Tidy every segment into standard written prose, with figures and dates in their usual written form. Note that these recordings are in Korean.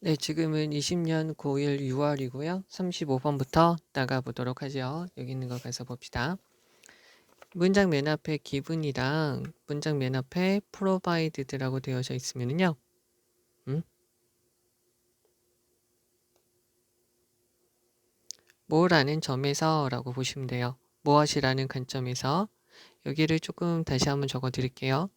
네, 지금은 20년 9일 6월이고요. 35번부터 나가보도록 하죠. 여기 있는 거 가서 봅시다. 문장 맨 앞에 기분이랑 문장 맨 앞에 provided라고 되어져 있으면요. 뭐라는 점에서 라고 보시면 돼요. 무엇이라는 관점에서. 여기를 조금 다시 한번 적어 드릴게요.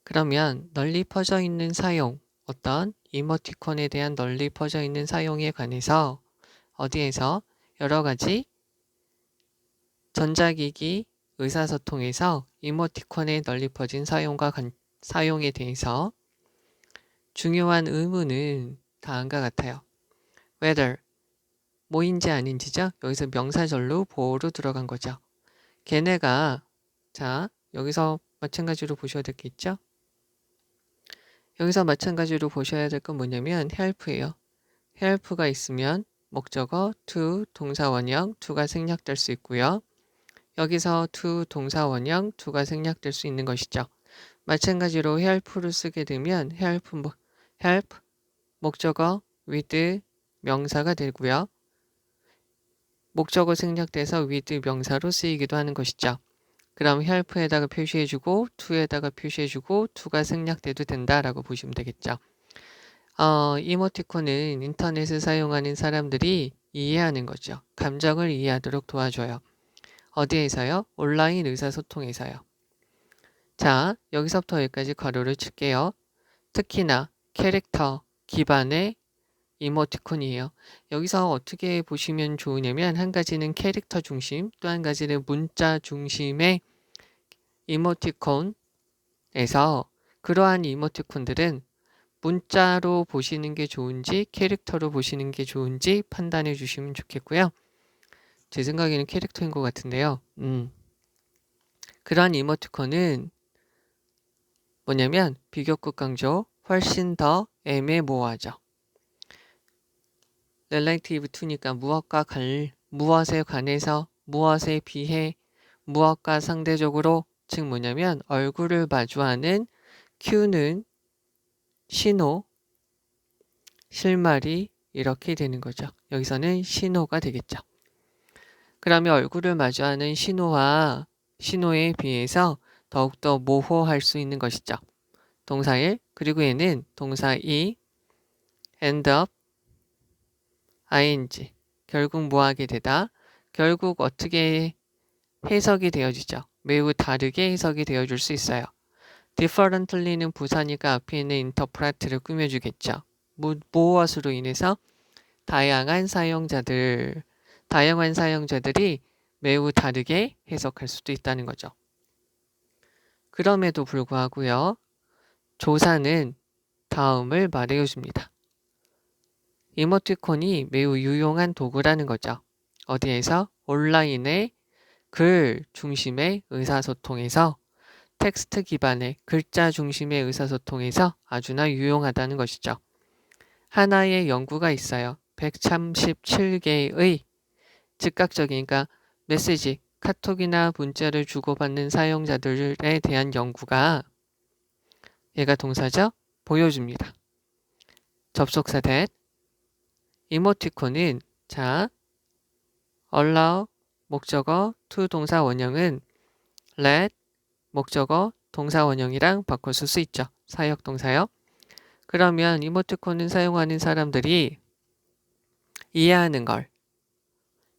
그러면 널리 퍼져 있는 사용, 어떤 이모티콘에 대한 널리 퍼져 있는 사용에 관해서 어디에서 여러 가지 전자기기 의사소통에서 이모티콘의 널리 퍼진 사용에 대해서 중요한 의문은 다음과 같아요. whether, 뭐인지 아닌지죠? 여기서 명사절로 보호로 들어간 거죠. 걔네가, 자, 여기서 마찬가지로 보셔야 될 게 있죠? 여기서 마찬가지로 보셔야 될 건 뭐냐면 help예요. help가 있으면 목적어 to 동사 원형 to가 생략될 수 있고요. 여기서 to 동사 원형 to가 생략될 수 있는 것이죠. 마찬가지로 help를 쓰게 되면 help 목적어 with 명사가 되고요. 목적어 생략돼서 with 명사로 쓰이기도 하는 것이죠. 그럼 help에다가 표시해주고 to에다가 표시해주고 to가 생략돼도 된다라고 보시면 되겠죠. 이모티콘은 인터넷을 사용하는 사람들이 이해하는 거죠. 감정을 이해하도록 도와줘요. 어디에서요? 온라인 의사소통에서요. 자, 여기서부터 여기까지 괄호를 칠게요. 특히나 캐릭터 기반의 이모티콘이에요. 여기서 어떻게 보시면 좋으냐면 한 가지는 캐릭터 중심, 또 한 가지는 문자 중심의 이모티콘에서 그러한 이모티콘들은 문자로 보시는 게 좋은지 캐릭터로 보시는 게 좋은지 판단해 주시면 좋겠고요. 제 생각에는 캐릭터인 것 같은데요. 그러한 이모티콘은 뭐냐면 비교급 강조, 훨씬 더 애매모호하죠. relative to니까 무엇에 관해서, 무엇에 비해, 무엇과 상대적으로, 즉 뭐냐면 얼굴을 마주하는 cue는 신호, 실말이 이렇게 되는 거죠. 여기서는 신호가 되겠죠. 그러면 얼굴을 마주하는 신호에 비해서 더욱더 모호할 수 있는 것이죠. 동사 1, 그리고 얘는 동사 2, end up, ing, 결국 뭐하게 되다, 결국 어떻게 해석이 되어지죠. 매우 다르게 해석이 되어줄 수 있어요. differently는 부사니까 앞에 있는 interpret를 꾸며주겠죠. 무엇으로 인해서? 다양한 사용자들이 매우 다르게 해석할 수도 있다는 거죠. 그럼에도 불구하고요. 조사는 다음을 말해줍니다. 이모티콘이 매우 유용한 도구라는 거죠. 어디에서? 온라인의 글 중심의 의사소통에서 텍스트 기반의 글자 중심의 의사소통에서 아주나 유용하다는 것이죠. 하나의 연구가 있어요. 137개의 즉각적이니까 메시지, 카톡이나 문자를 주고받는 사용자들에 대한 연구가 얘가 동사죠? 보여줍니다. 접속사 that 이모티콘은 자 allow 목적어 to 동사 원형은 let 목적어 동사 원형이랑 바꿔 쓸 수 있죠. 사역 동사요. 그러면 이모티콘을 사용하는 사람들이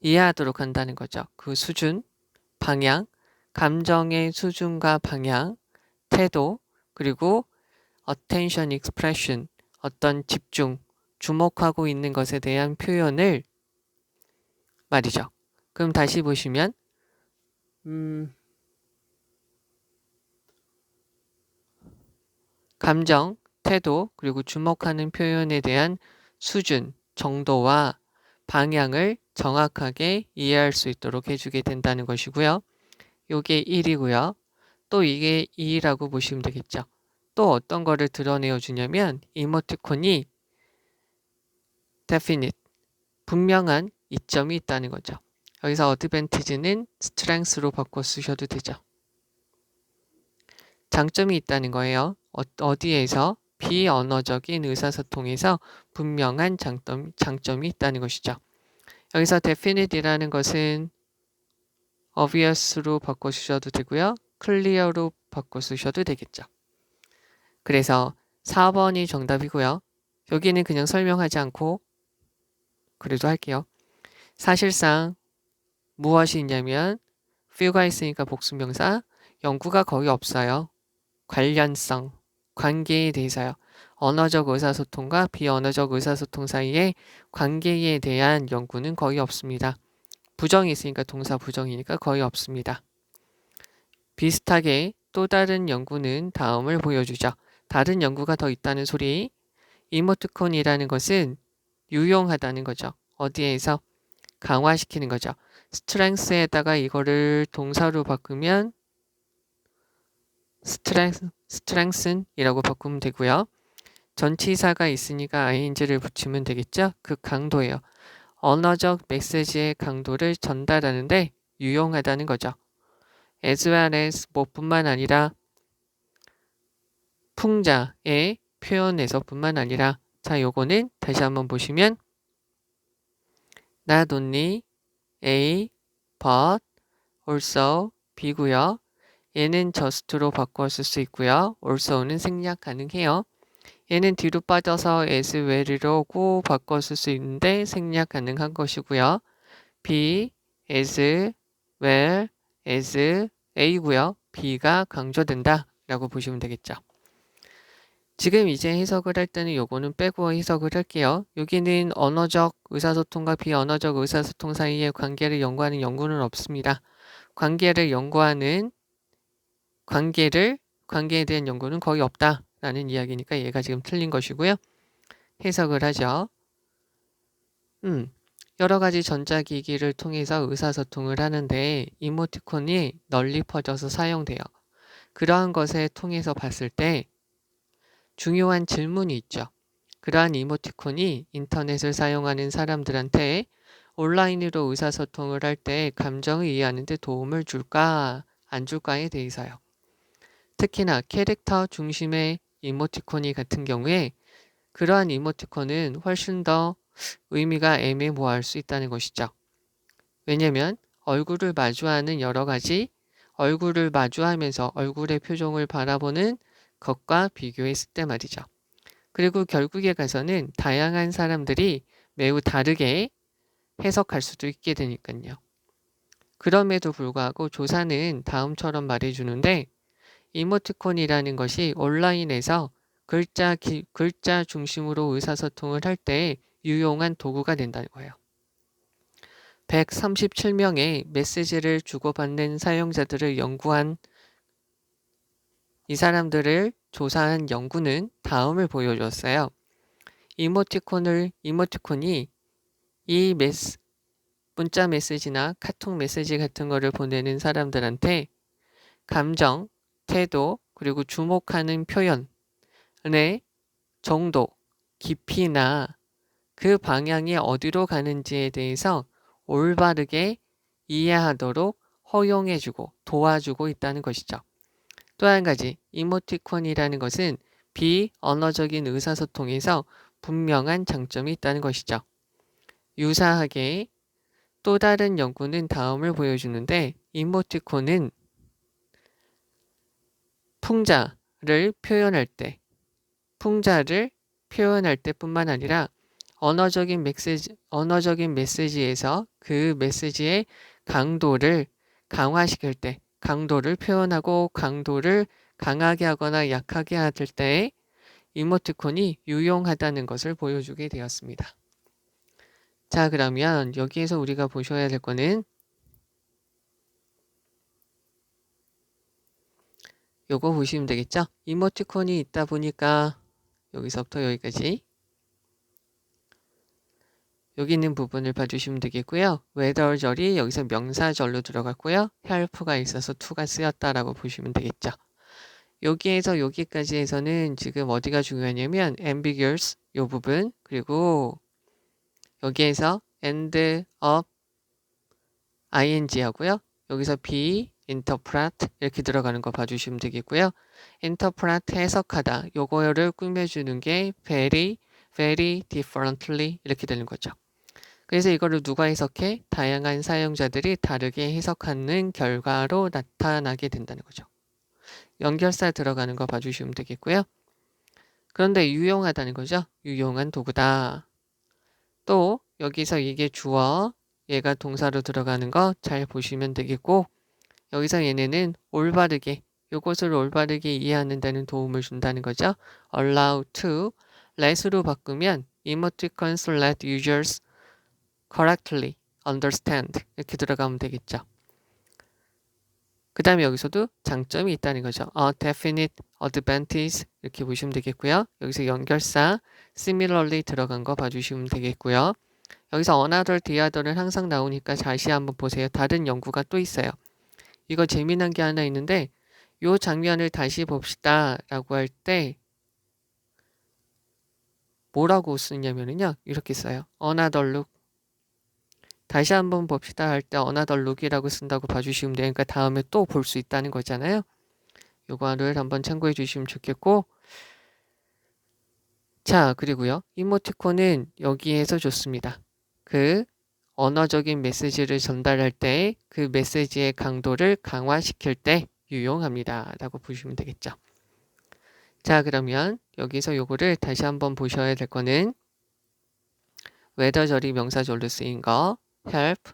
이해하도록 한다는 거죠. 그 수준, 방향, 감정의 수준과 방향, 태도, 그리고 attention expression, 어떤 집중, 주목하고 있는 것에 대한 표현을 말이죠. 그럼 다시 보시면 감정, 태도, 그리고 주목하는 표현에 대한 수준, 정도와 방향을 정확하게 이해할 수 있도록 해주게 된다는 것이고요. 요게 1이고요. 또 이게 2라고 보시면 되겠죠. 또 어떤 거를 드러내어 주냐면 이모티콘이 definite, 분명한 이점이 있다는 거죠. 여기서 advantage는 strength로 바꿔 쓰셔도 되죠. 장점이 있다는 거예요. 어디에서? 비언어적인 의사소통에서 분명한 장점이 있다는 것이죠. 여기서 definite이라는 것은 obvious로 바꿔주셔도 되고요. clear로 바꿔주셔도 되겠죠. 그래서 4번이 정답이고요. 여기는 그냥 설명하지 않고 그래도 할게요. 사실상 무엇이 있냐면 few가 있으니까 복수명사, 연구가 거의 없어요. 관련성, 관계에 대해서요. 언어적 의사소통과 비언어적 의사소통 사이의 관계에 대한 연구는 거의 없습니다. 부정이 있으니까 동사 부정이니까 거의 없습니다. 비슷하게 또 다른 연구는 다음을 보여주죠. 다른 연구가 더 있다는 소리. 이모티콘이라는 것은 유용하다는 거죠. 어디에서? 강화시키는 거죠. strength에다가 이거를 동사로 바꾸면 strengthen이라고 바꾸면 되고요. 전치사가 있으니까 ing를 붙이면 되겠죠. 그 강도예요. 언어적 메시지의 강도를 전달하는데 유용하다는 거죠. as well as 뭐뿐만 아니라 풍자의 표현에서뿐만 아니라 자 요거는 다시 한번 보시면 not only A but also B고요. 얘는 just로 바꿔 쓸 수 있고요. also는 생략 가능해요. 얘는 뒤로 빠져서 as well이라고 바꿔 쓸 수 있는데 생략 가능한 것이고요. B as well as A고요. B가 강조된다 라고 보시면 되겠죠. 지금 이제 해석을 할 때는 요거는 빼고 해석을 할게요. 여기는 언어적 의사소통과 비언어적 의사소통 사이의 관계를 연구하는 연구는 없습니다. 관계에 대한 연구는 거의 없다라는 이야기니까 얘가 지금 틀린 것이고요. 해석을 하죠. 여러 가지 전자기기를 통해서 의사소통을 하는데 이모티콘이 널리 퍼져서 사용돼요. 그러한 것에 통해서 봤을 때 중요한 질문이 있죠. 그러한 이모티콘이 인터넷을 사용하는 사람들한테 온라인으로 의사소통을 할 때 감정을 이해하는 데 도움을 줄까 안 줄까에 대해서요. 특히나 캐릭터 중심의 이모티콘이 같은 경우에 그러한 이모티콘은 훨씬 더 의미가 애매모호할 수 있다는 것이죠. 왜냐하면 얼굴을 마주하는 여러 가지 얼굴을 마주하면서 얼굴의 표정을 바라보는 것과 비교했을 때 말이죠. 그리고 결국에 가서는 다양한 사람들이 매우 다르게 해석할 수도 있게 되니까요. 그럼에도 불구하고 조사는 다음처럼 말해주는데 이모티콘이라는 것이 온라인에서 글자 중심으로 의사소통을 할 때 유용한 도구가 된다는 거예요. 137명의 메시지를 주고받는 사용자들을 연구한 이 사람들을 조사한 연구는 다음을 보여줬어요. 이모티콘이 이 문자 메시지나 카톡 메시지 같은 거를 보내는 사람들한테 감정, 태도, 그리고 주목하는 표현의 정도, 깊이나 그 방향이 어디로 가는지에 대해서 올바르게 이해하도록 허용해주고 도와주고 있다는 것이죠. 또 한 가지, 이모티콘이라는 것은 비언어적인 의사소통에서 분명한 장점이 있다는 것이죠. 유사하게 또 다른 연구는 다음을 보여주는데 이모티콘은 풍자를 표현할 때뿐만 아니라 언어적인 메시지에서 그 메시지의 강도를 강화시킬 때, 강도를 표현하고 강도를 강하게 하거나 약하게 할 때 이모티콘이 유용하다는 것을 보여주게 되었습니다. 자, 그러면 여기에서 우리가 보셔야 될 거는 요거 보시면 되겠죠? 이모티콘이 있다 보니까 여기서부터 여기까지 여기 있는 부분을 봐주시면 되겠고요. whether절이 여기서 명사절로 들어갔고요. help가 있어서 to가 쓰였다라고 보시면 되겠죠. 여기에서 여기까지 해서는 지금 어디가 중요하냐면 ambiguous 요 부분 그리고 여기에서 end of ing 하고요. 여기서 be interpret 이렇게 들어가는 거 봐주시면 되겠고요. interpret 해석하다. 요거를 꾸며주는 게 very, very differently 이렇게 되는 거죠. 그래서 이거를 누가 해석해? 다양한 사용자들이 다르게 해석하는 결과로 나타나게 된다는 거죠. 연결사 들어가는 거 봐주시면 되겠고요. 그런데 유용하다는 거죠. 유용한 도구다. 또 여기서 이게 주어, 얘가 동사로 들어가는 거 잘 보시면 되겠고 여기서 얘네는 올바르게 요것을 올바르게 이해하는 데는 도움을 준다는 거죠. allow to, let으로 바꾸면 emoticons let users correctly understand 이렇게 들어가면 되겠죠. 그 다음에 여기서도 장점이 있다는 거죠. A definite advantage 이렇게 보시면 되겠고요. 여기서 연결사 similarly 들어간 거 봐주시면 되겠고요. 여기서 another, the other는 항상 나오니까 다시 한번 보세요. 다른 연구가 또 있어요. 이거 재미난 게 하나 있는데 요 장면을 다시 봅시다 라고 할 때 뭐라고 쓰냐면요. 이렇게 써요. another look. 다시 한번 봅시다 할 때 another look이라고 쓴다고 봐주시면 돼요. 그러니까 다음에 또 볼 수 있다는 거잖아요. 요거를 한번 참고해 주시면 좋겠고 자 그리고요. 이모티콘은 여기에서 좋습니다. 그 언어적인 메시지를 전달할 때 그 메시지의 강도를 강화시킬 때 유용합니다. 라고 보시면 되겠죠. 자 그러면 여기서 요거를 다시 한번 보셔야 될 거는 whether 절이 명사절로 쓰인 거 help,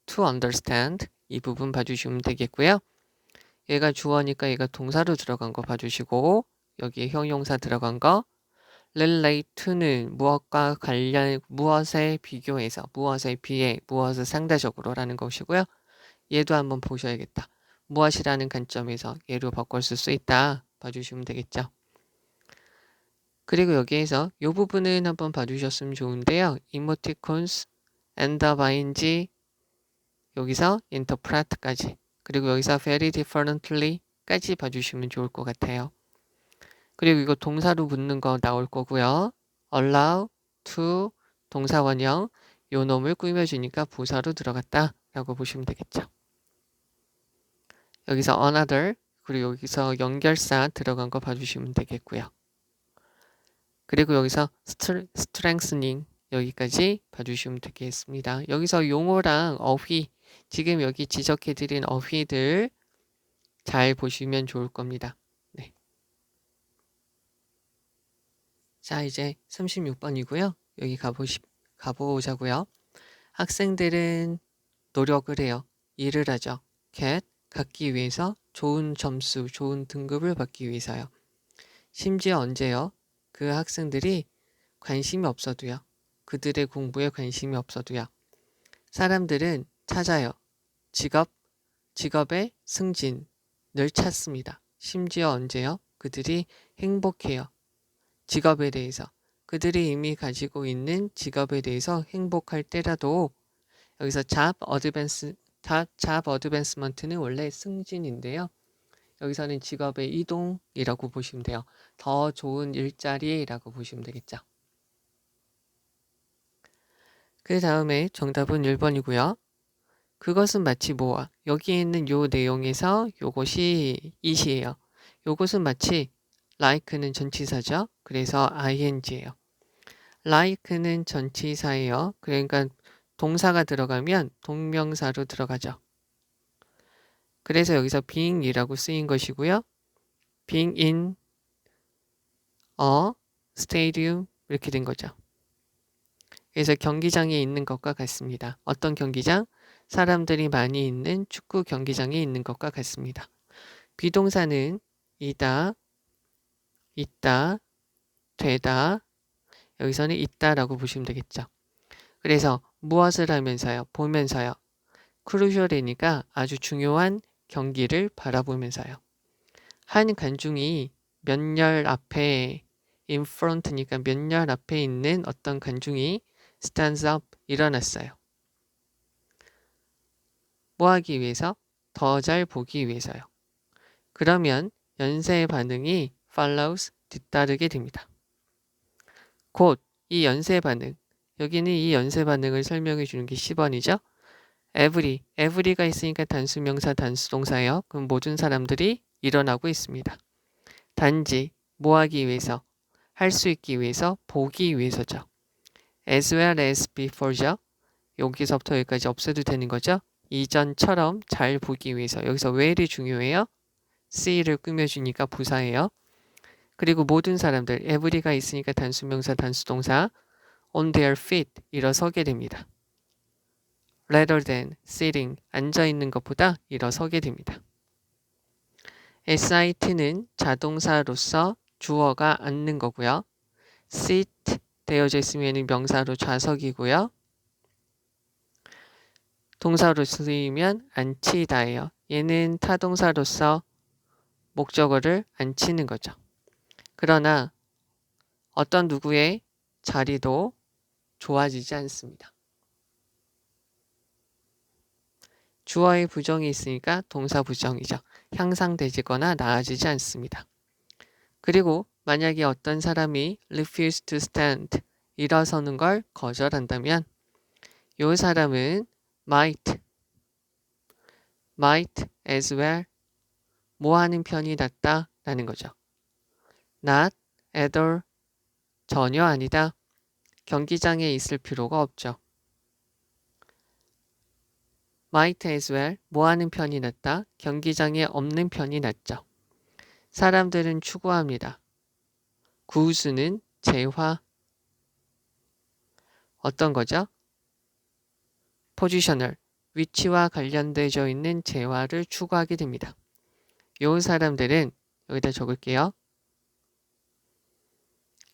to understand 이 부분 봐주시면 되겠고요. 얘가 주어니까 얘가 동사로 들어간 거 봐주시고 여기에 형용사 들어간 거 relate to는 무엇과 관련 무엇에 비교해서 무엇에 비해 무엇을 상대적으로 라는 것이고요. 얘도 한번 보셔야겠다. 무엇이라는 관점에서 얘로 바꿔 쓸 수 있다 봐주시면 되겠죠. 그리고 여기에서 이 부분은 한번 봐주셨으면 좋은데요. emoticons, end ing 여기서 interpret까지 그리고 여기서 very differently까지 봐주시면 좋을 것 같아요. 그리고 이거 동사로 붙는 거 나올 거고요. allow, to, 동사원형 요 놈을 꾸며주니까 부사로 들어갔다 라고 보시면 되겠죠. 여기서 another 그리고 여기서 연결사 들어간 거 봐주시면 되겠고요. 그리고 여기서 strengthening 여기까지 봐주시면 되겠습니다. 여기서 용어랑 어휘 지금 여기 지적해드린 어휘들 잘 보시면 좋을 겁니다. 네. 자 이제 36번이고요. 여기 가보자고요. 학생들은 노력을 해요. 일을 하죠. get 갖기 위해서 좋은 점수, 좋은 등급을 받기 위해서요. 심지어 언제요? 그 학생들이 관심이 없어도요. 그들의 공부에 관심이 없어도요. 사람들은 찾아요. 직업의 승진을 찾습니다. 심지어 언제요? 그들이 행복해요. 직업에 대해서. 그들이 이미 가지고 있는 직업에 대해서 행복할 때라도 여기서 job advancement는 원래 승진인데요. 여기서는 직업의 이동이라고 보시면 돼요. 더 좋은 일자리라고 보시면 되겠죠. 그 다음에 정답은 1번이고요. 그것은 마치 뭐와 여기에 있는 요 내용에서 요것이 it이에요. 요것은 마치 like는 전치사죠. 그래서 ing예요. like는 전치사예요. 그러니까 동사가 들어가면 동명사로 들어가죠. 그래서 여기서 being이라고 쓰인 것이고요. being in a stadium 이렇게 된 거죠. 그래서 경기장에 있는 것과 같습니다. 어떤 경기장? 사람들이 많이 있는 축구 경기장에 있는 것과 같습니다. 비동사는 이다, 있다, 되다, 여기서는 있다라고 보시면 되겠죠. 그래서 무엇을 하면서요? 보면서요. 크루셜이니까 아주 중요한 경기를 바라보면서요. 한 관중이 몇 열 앞에 in front니까 몇 열 앞에 있는 어떤 관중이 stands up 일어났어요. 뭐 하기 위해서? 더 잘 보기 위해서요. 그러면 연쇄의 반응이 follows 뒤따르게 됩니다. 곧 이 연쇄 반응 여기는 이 연쇄 반응을 설명해 주는 게 10번이죠. every가 있으니까 단수명사 단수동사예요. 그럼 모든 사람들이 일어나고 있습니다. 단지 뭐 하기 위해서? 할 수 있기 위해서, 보기 위해서죠. as well as before죠. 여기서부터 여기까지 없애도 되는 거죠. 이전처럼 잘 보기 위해서. 여기서 where이 중요해요. see를 꾸며주니까 부사예요. 그리고 모든 사람들, every가 있으니까 단수명사 단수동사 on their feet 일어서게 됩니다. rather than sitting 앉아있는 것보다 일어서게 됩니다. sit는 자동사로서 주어가 앉는 거고요. sit 되어져 있으면 명사로 좌석이고요. 동사로 쓰이면 앉히다예요. 얘는 타동사로서 목적어를 앉히는 거죠. 그러나 어떤 누구의 자리도 좋아지지 않습니다. 주어의 부정이 있으니까 동사 부정이죠. 향상되지거나 나아지지 않습니다. 그리고 만약에 어떤 사람이 refuse to stand 일어서는 걸 거절한다면 이 사람은 might as well 뭐 하는 편이 낫다 라는 거죠. not at all 전혀 아니다. 경기장에 있을 필요가 없죠. might as well 뭐 하는 편이 낫다. 경기장에 없는 편이 낫죠. 사람들은 추구합니다. 구수는 재화 어떤 거죠? 포지셔널 위치와 관련되어 있는 재화를 추구하게 됩니다. 요 사람들은 여기다 적을게요.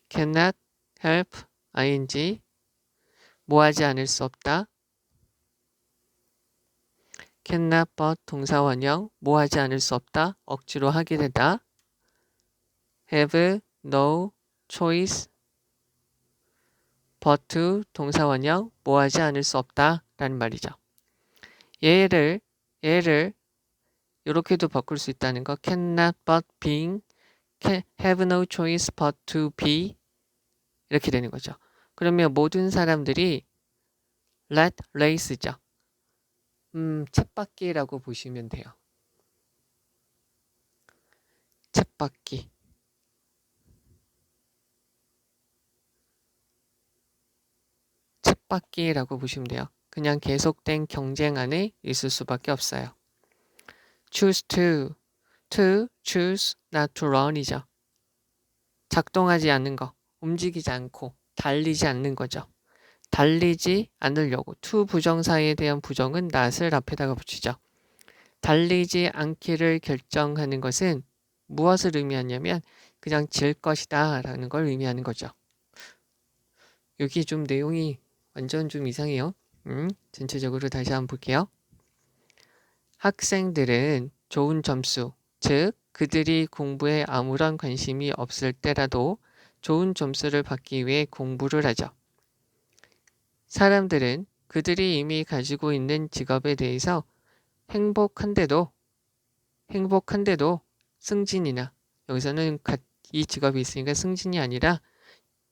cannot help ing 뭐 하지 않을 수 없다. cannot but 동사 원형 뭐 하지 않을 수 없다. 억지로 하게 되다. have no choice but to 동사 원형 뭐 하지 않을 수 없다 라는 말이죠. 얘를 이렇게도 바꿀 수 있다는 거 cannot but being have no choice but to be 이렇게 되는 거죠. 그러면 모든 사람들이 let race죠. 쳇바퀴라고 보시면 돼요. 쳇바퀴. 쳇바퀴라고 보시면 돼요. 그냥 계속된 경쟁 안에 있을 수밖에 없어요. choose to choose not to run이죠. 작동하지 않는 거, 움직이지 않고 달리지 않는 거죠. 달리지 않으려고 to 부정사에 대한 부정은 not을 앞에다가 붙이죠. 달리지 않기를 결정하는 것은 무엇을 의미하냐면 그냥 질 것이다 라는 걸 의미하는 거죠. 여기 좀 내용이 완전 좀 이상해요. 전체적으로 다시 한번 볼게요. 학생들은 좋은 점수, 즉 그들이 공부에 아무런 관심이 없을 때라도 좋은 점수를 받기 위해 공부를 하죠. 사람들은 그들이 이미 가지고 있는 직업에 대해서 행복한데도 승진이나 여기서는 이 직업이 있으니까 승진이 아니라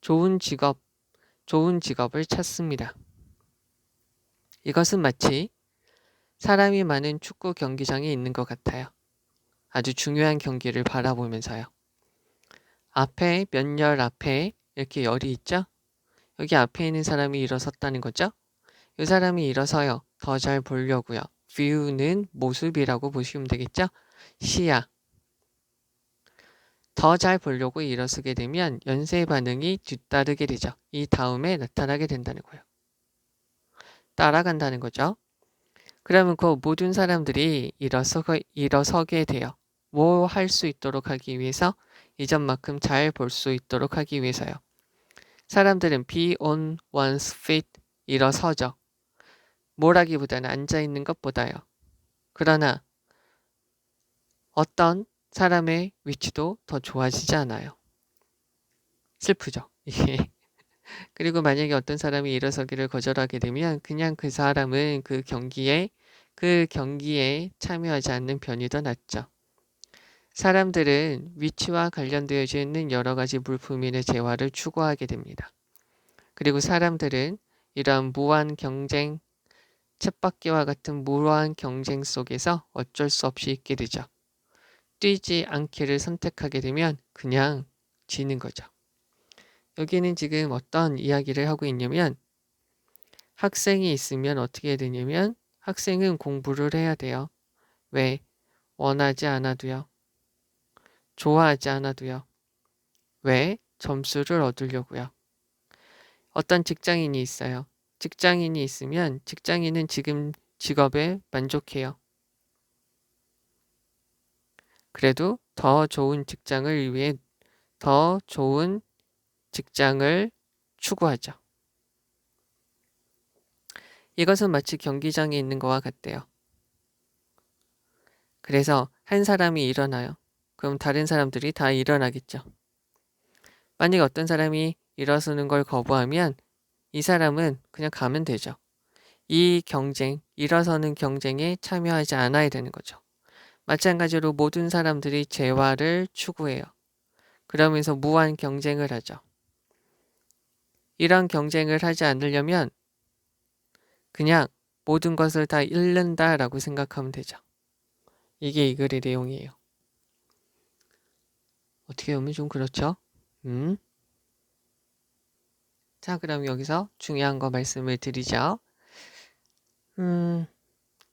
좋은 직업을 찾습니다. 이것은 마치 사람이 많은 축구 경기장에 있는 것 같아요. 아주 중요한 경기를 바라보면서요. 앞에 몇 열 앞에 이렇게 열이 있죠? 여기 앞에 있는 사람이 일어섰다는 거죠? 이 사람이 일어서요. 더 잘 보려고요. view는 모습이라고 보시면 되겠죠? 시야. 더 잘 보려고 일어서게 되면 연쇄 반응이 뒤따르게 되죠. 이 다음에 나타나게 된다는 거예요. 따라간다는 거죠. 그러면 그 모든 사람들이 일어서게 돼요. 뭐 할 수 있도록 하기 위해서 이전만큼 잘 볼 수 있도록 하기 위해서요. 사람들은 be on one's feet 일어서죠. 뭐라기보다는 앉아있는 것보다요. 그러나 어떤 사람의 위치도 더 좋아지지 않아요. 슬프죠. 이게. 그리고 만약에 어떤 사람이 일어서기를 거절하게 되면 그냥 그 사람은 그 경기에 참여하지 않는 편이 더 낫죠. 사람들은 위치와 관련되어 있는 여러 가지 물품인의 재화를 추구하게 됩니다. 그리고 사람들은 이러한 무한 경쟁 쳇바퀴와 같은 무모한 경쟁 속에서 어쩔 수 없이 있게 되죠. 뛰지 않기를 선택하게 되면 그냥 지는 거죠. 여기는 지금 어떤 이야기를 하고 있냐면 학생이 있으면 어떻게 해야 되냐면 학생은 공부를 해야 돼요. 왜? 원하지 않아도요. 좋아하지 않아도요. 왜? 점수를 얻으려고요. 어떤 직장인이 있어요. 직장인이 있으면 직장인은 지금 직업에 만족해요. 그래도 더 좋은 직장을 위해 더 좋은 직장을 추구하죠. 이것은 마치 경기장에 있는 것과 같대요. 그래서 한 사람이 일어나요. 그럼 다른 사람들이 다 일어나겠죠. 만약 어떤 사람이 일어서는 걸 거부하면 이 사람은 그냥 가면 되죠. 이 경쟁, 일어서는 경쟁에 참여하지 않아야 되는 거죠. 마찬가지로 모든 사람들이 재화를 추구해요. 그러면서 무한 경쟁을 하죠. 이런 경쟁을 하지 않으려면 그냥 모든 것을 다 잃는다라고 생각하면 되죠. 이게 이 글의 내용이에요. 어떻게 보면 좀 그렇죠? 자, 그럼 여기서 중요한 거 말씀을 드리죠.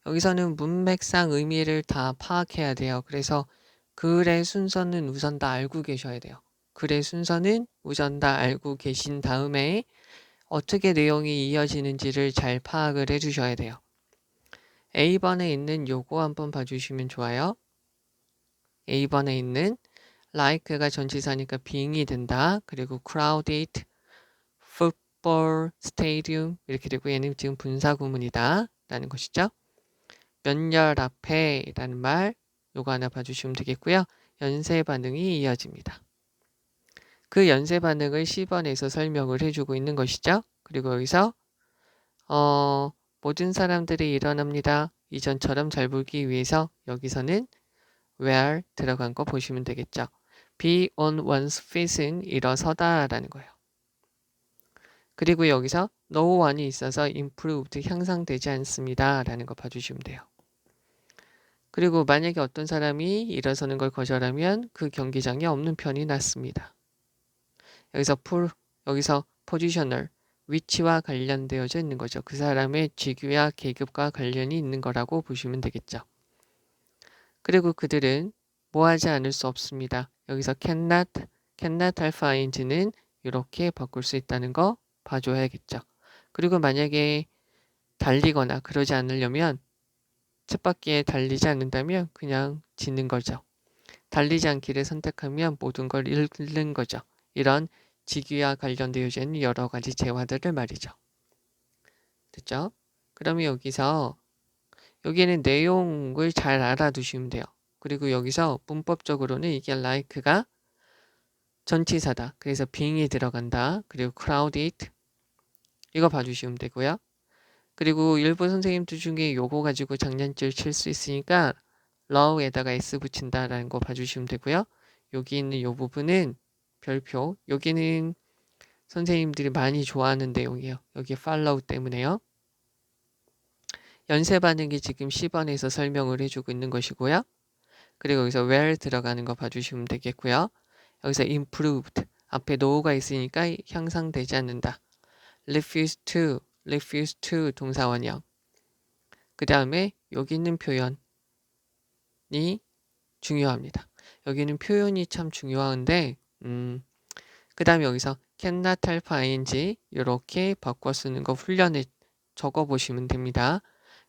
여기서는 문맥상 의미를 다 파악해야 돼요. 그래서 글의 순서는 우선 다 알고 계셔야 돼요. 글의 순서는 우선 다 알고 계신 다음에 어떻게 내용이 이어지는지를 잘 파악을 해주셔야 돼요. A번에 있는 요거 한번 봐주시면 좋아요. A번에 있는 like가 전치사니까 being이 된다. 그리고 crowded, football stadium 이렇게 되고 얘는 지금 분사구문이다 라는 것이죠. 몇 년 앞에 라는 말 요거 하나 봐주시면 되겠고요. 연쇄 반응이 이어집니다. 그 연쇄 반응을 C번에서 설명을 해주고 있는 것이죠. 그리고 여기서 모든 사람들이 일어납니다. 이전처럼 잘 보기 위해서 여기서는 where 들어간 거 보시면 되겠죠. be on one's feet은 일어서다 라는 거예요. 그리고 여기서 no one이 있어서 improved 향상되지 않습니다 라는 거 봐주시면 돼요. 그리고 만약에 어떤 사람이 일어서는 걸 거절하면 그 경기장에 없는 편이 낫습니다. 여기서 positional 위치와 관련되어져 있는 거죠. 그 사람의 직위와 계급과 관련이 있는 거라고 보시면 되겠죠. 그리고 그들은 뭐 하지 않을 수 없습니다. 여기서 cannot alpha ing는 이렇게 바꿀 수 있다는 거 봐줘야겠죠. 그리고 만약에 달리거나 그러지 않으려면 쳇바퀴에 달리지 않는다면 그냥 지는 거죠. 달리지 않기를 선택하면 모든 걸 잃는 거죠. 이런 직위와 관련되어져 있는 여러 가지 재화들을 말이죠. 됐죠? 그러면 여기에는 내용을 잘 알아두시면 돼요. 그리고 여기서 문법적으로는 이게 like가 전치사다. 그래서 being이 들어간다. 그리고 crowded 이거 봐주시면 되고요. 그리고 일부 선생님들 중에 요거 가지고 장난질 칠 수 있으니까 low에다가 s 붙인다라는 거 봐주시면 되고요. 여기 있는 요 부분은 별표. 여기는 선생님들이 많이 좋아하는 내용이에요. 여기 follow 때문에요. 연쇄 반응이 지금 10번에서 설명을 해주고 있는 것이고요. 그리고 여기서 where 들어가는 거 봐주시면 되겠고요. 여기서 improved 앞에 no가 있으니까 향상되지 않는다. refuse to 동사원형. 그 다음에 여기 있는 표현이 중요합니다. 여기는 표현이 참 중요한데 그 다음에 여기서 cannot help ing 이렇게 바꿔 쓰는 거 훈련에 적어 보시면 됩니다.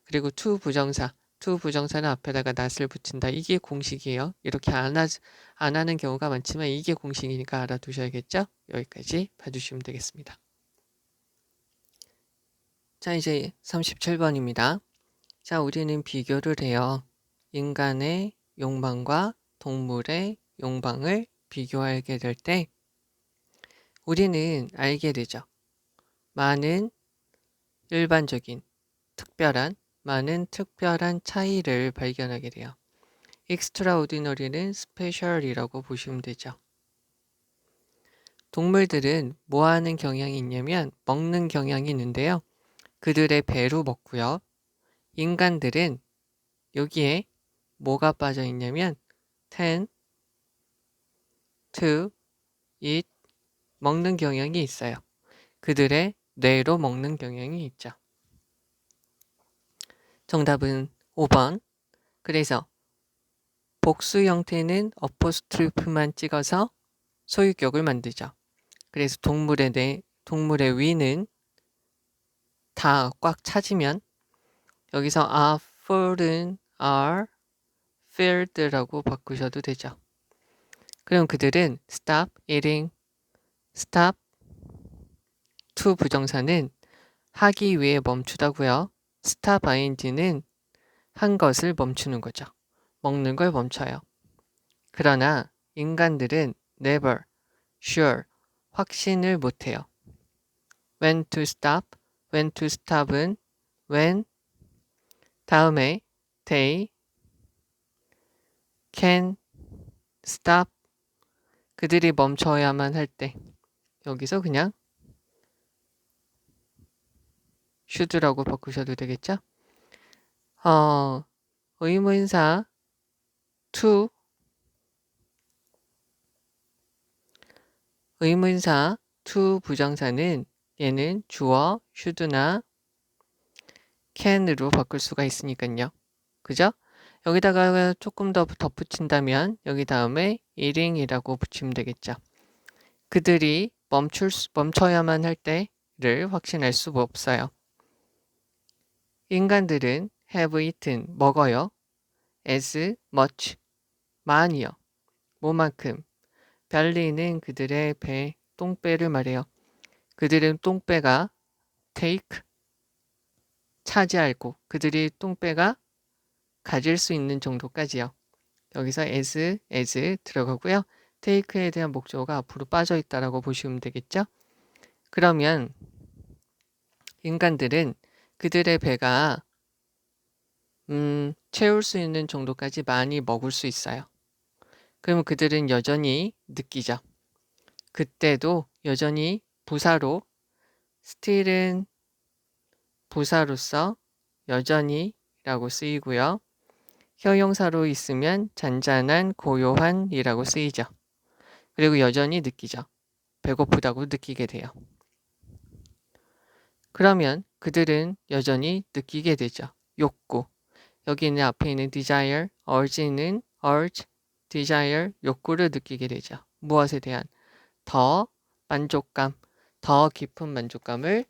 그리고 to 부정사는 앞에다가 not을 붙인다. 이게 공식이에요. 이렇게 안 하는 경우가 많지만 이게 공식이니까 알아두셔야겠죠? 여기까지 봐주시면 되겠습니다. 자, 이제 37번입니다. 자, 우리는 비교를 해요. 인간의 욕망과 동물의 욕망을 비교하게 될 때 우리는 알게 되죠. 많은 특별한 차이를 발견하게 돼요. extraordinary는 special이라고 보시면 되죠. 동물들은 뭐 하는 경향이 있냐면 먹는 경향이 있는데요. 그들의 배로 먹고요. 인간들은 여기에 뭐가 빠져 있냐면 tend to eat 먹는 경향이 있어요. 그들의 뇌로 먹는 경향이 있죠. 정답은 5번. 그래서 복수 형태는 어포스트로프만 찍어서 소유격을 만들죠. 그래서 동물의 위는 다 꽉 차지면 여기서 are full은 are filled라고 바꾸셔도 되죠. 그럼 그들은 stop eating, stop to 부정사는 하기 위해 멈추다고요. stop ing는 한 것을 멈추는 거죠. 먹는 걸 멈춰요. 그러나 인간들은 never, sure, 확신을 못해요. when to stop은 when 다음에 they can stop 그들이 멈춰야만 할 때 여기서 그냥 should라고 바꾸셔도 되겠죠? 의문사 to 부정사는 얘는 주어 should나 can으로 바꿀 수가 있으니까요. 그죠? 여기다가 조금 더 덧붙인다면 여기 다음에 eating이라고 붙이면 되겠죠. 그들이 멈춰야만 할 때를 확신할 수가 없어요. 인간들은 have eaten 먹어요. as much 많이요. 뭐만큼 별리는 그들의 배 똥배를 말해요. 그들은 똥배가 take 차지하고 그들이 똥배가 가질 수 있는 정도까지요. 여기서 as 들어가고요. take에 대한 목적어가 앞으로 빠져 있다라고 보시면 되겠죠. 그러면 인간들은 그들의 배가 채울 수 있는 정도까지 많이 먹을 수 있어요. 그러면 그들은 여전히 느끼죠. 그때도 여전히 부사로 still은 부사로서 여전히 라고 쓰이고요. 형용사로 있으면 잔잔한 고요한 이라고 쓰이죠. 그리고 여전히 느끼죠. 배고프다고 느끼게 돼요. 그러면 그들은 여전히 느끼게 되죠. 욕구. 여기는 앞에 있는 desire, urge는 urge, desire, 욕구를 느끼게 되죠. 무엇에 대한? 더 만족감, 더 깊은 만족감에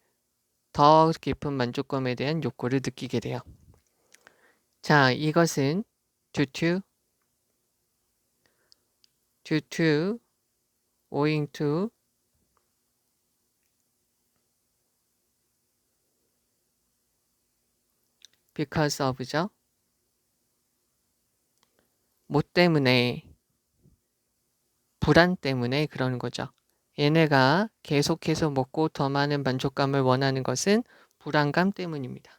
대한 욕구를 느끼게 돼요. 자, 이것은 due to, owing to, because of죠. 뭐 때문에, 불안 때문에 그러는 거죠. 얘네가 계속해서 먹고 더 많은 만족감을 원하는 것은 불안감 때문입니다.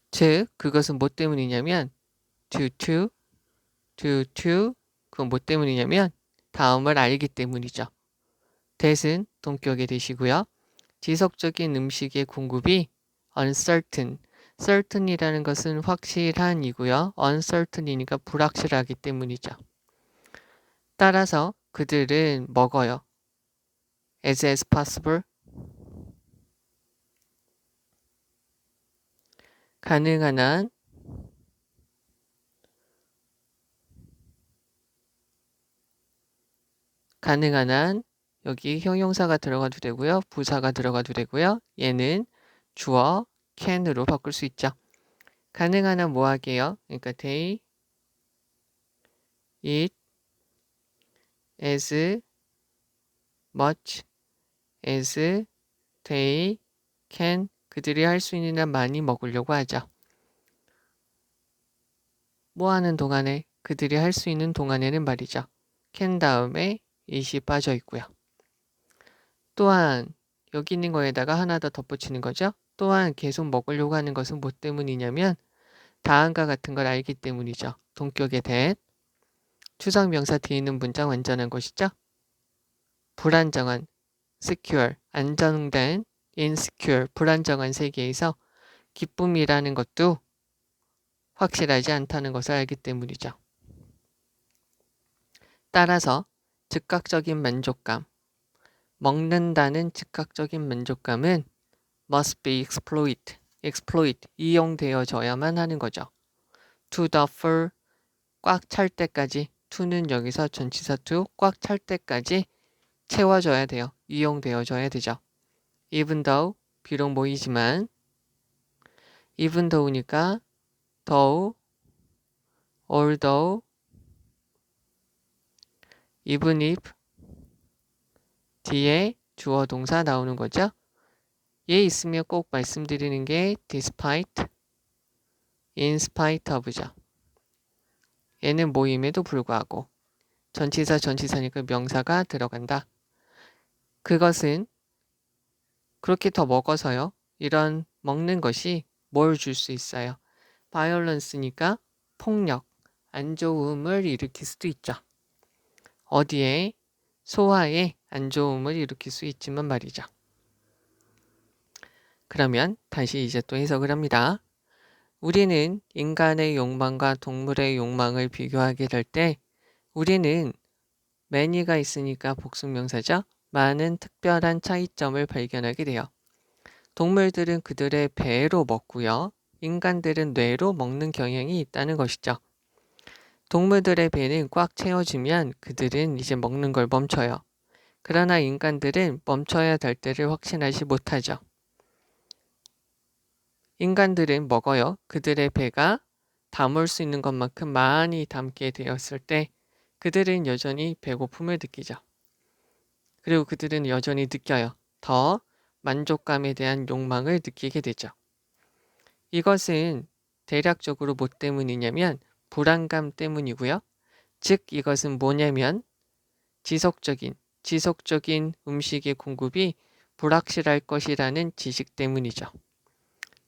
즉, 그것은 뭐 때문이냐면 due to, 그건 뭐 때문이냐면 다음을 알기 때문이죠. that은 동격에 되시고요. 지속적인 음식의 공급이 uncertain, certain이라는 것은 확실한이고요. uncertain이니까 불확실하기 때문이죠. 따라서 그들은 먹어요. as possible, 가능한 한 여기 형용사가 들어가도 되고요. 부사가 들어가도 되고요. 얘는 주어 can으로 바꿀 수 있죠. 가능한 한 뭐 하게요? 그러니까 they eat as much as they can 그들이 할 수 있는 한 많이 먹으려고 하죠. 뭐 하는 동안에? 그들이 할 수 있는 동안에는 말이죠. can 다음에 it이 빠져 있고요. 또한 여기 있는 거에다가 하나 더 덧붙이는 거죠. 또한 계속 먹으려고 하는 것은 뭐 때문이냐면 다음과 같은 걸 알기 때문이죠. 동격의 that 추상 명사 뒤에 있는 문장 완전한 것이죠. 불안정한 secure, 안정된 insecure, 불안정한 세계에서 기쁨이라는 것도 확실하지 않다는 것을 알기 때문이죠. 따라서 즉각적인 만족감, 먹는다는 즉각적인 만족감은 must be exploit, 이용되어져야만 하는 거죠. to the full, 꽉 찰 때까지, to는 여기서 전치사 to, 꽉 찰 때까지 채워져야 돼요. 이용되어져야 되죠. even though, 비록 모이지만, even though니까 though, although, even if, 뒤에 주어 동사 나오는 거죠. 얘 있으면 꼭 말씀드리는 게 despite, in spite of죠. 얘는 모임에도 불구하고 전치사니까 명사가 들어간다. 그것은 그렇게 더 먹어서요. 이런 먹는 것이 뭘 줄 수 있어요? violence니까 폭력, 안 좋음을 일으킬 수도 있죠. 어디에? 소화에 안 좋음을 일으킬 수 있지만 말이죠. 그러면 다시 이제 또 해석을 합니다. 우리는 인간의 욕망과 동물의 욕망을 비교하게 될 때 우리는 many가 있으니까 복수명사죠. 많은 특별한 차이점을 발견하게 돼요. 동물들은 그들의 배로 먹고요. 인간들은 뇌로 먹는 경향이 있다는 것이죠. 동물들의 배는 꽉 채워지면 그들은 이제 먹는 걸 멈춰요. 그러나 인간들은 멈춰야 될 때를 확신하지 못하죠. 인간들은 먹어요. 그들의 배가 담을 수 있는 것만큼 많이 담게 되었을 때 그들은 여전히 배고픔을 느끼죠. 그리고 그들은 여전히 느껴요. 더 만족감에 대한 욕망을 느끼게 되죠. 이것은 대략적으로 뭐 때문이냐면 불안감 때문이고요. 즉 이것은 뭐냐면 지속적인 음식의 공급이 불확실할 것이라는 지식 때문이죠.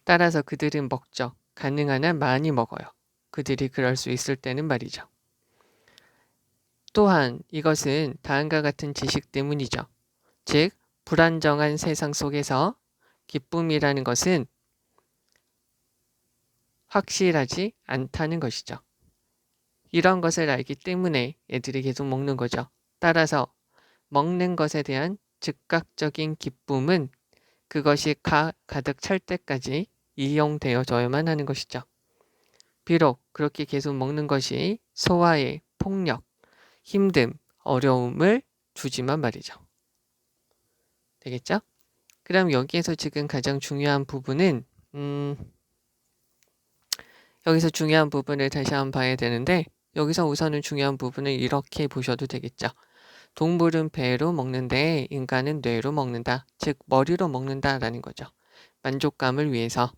따라서 그들은 먹죠. 가능한 한 많이 먹어요. 그들이 그럴 수 있을 때는 말이죠. 또한 이것은 다음과 같은 지식 때문이죠. 즉 불안정한 세상 속에서 기쁨이라는 것은 확실하지 않다는 것이죠. 이런 것을 알기 때문에 애들이 계속 먹는 거죠. 따라서 먹는 것에 대한 즉각적인 기쁨은 그것이 가득 찰 때까지 이용되어져야만 하는 것이죠. 비록 그렇게 계속 먹는 것이 소화에 폭력, 힘듦, 어려움을 주지만 말이죠. 되겠죠? 그럼 여기에서 지금 가장 중요한 부분은 여기서 중요한 부분을 다시 한번 봐야 되는데 여기서 우선은 중요한 부분을 이렇게 보셔도 되겠죠. 동물은 배로 먹는데 인간은 뇌로 먹는다. 즉 머리로 먹는다라는 거죠. 만족감을 위해서.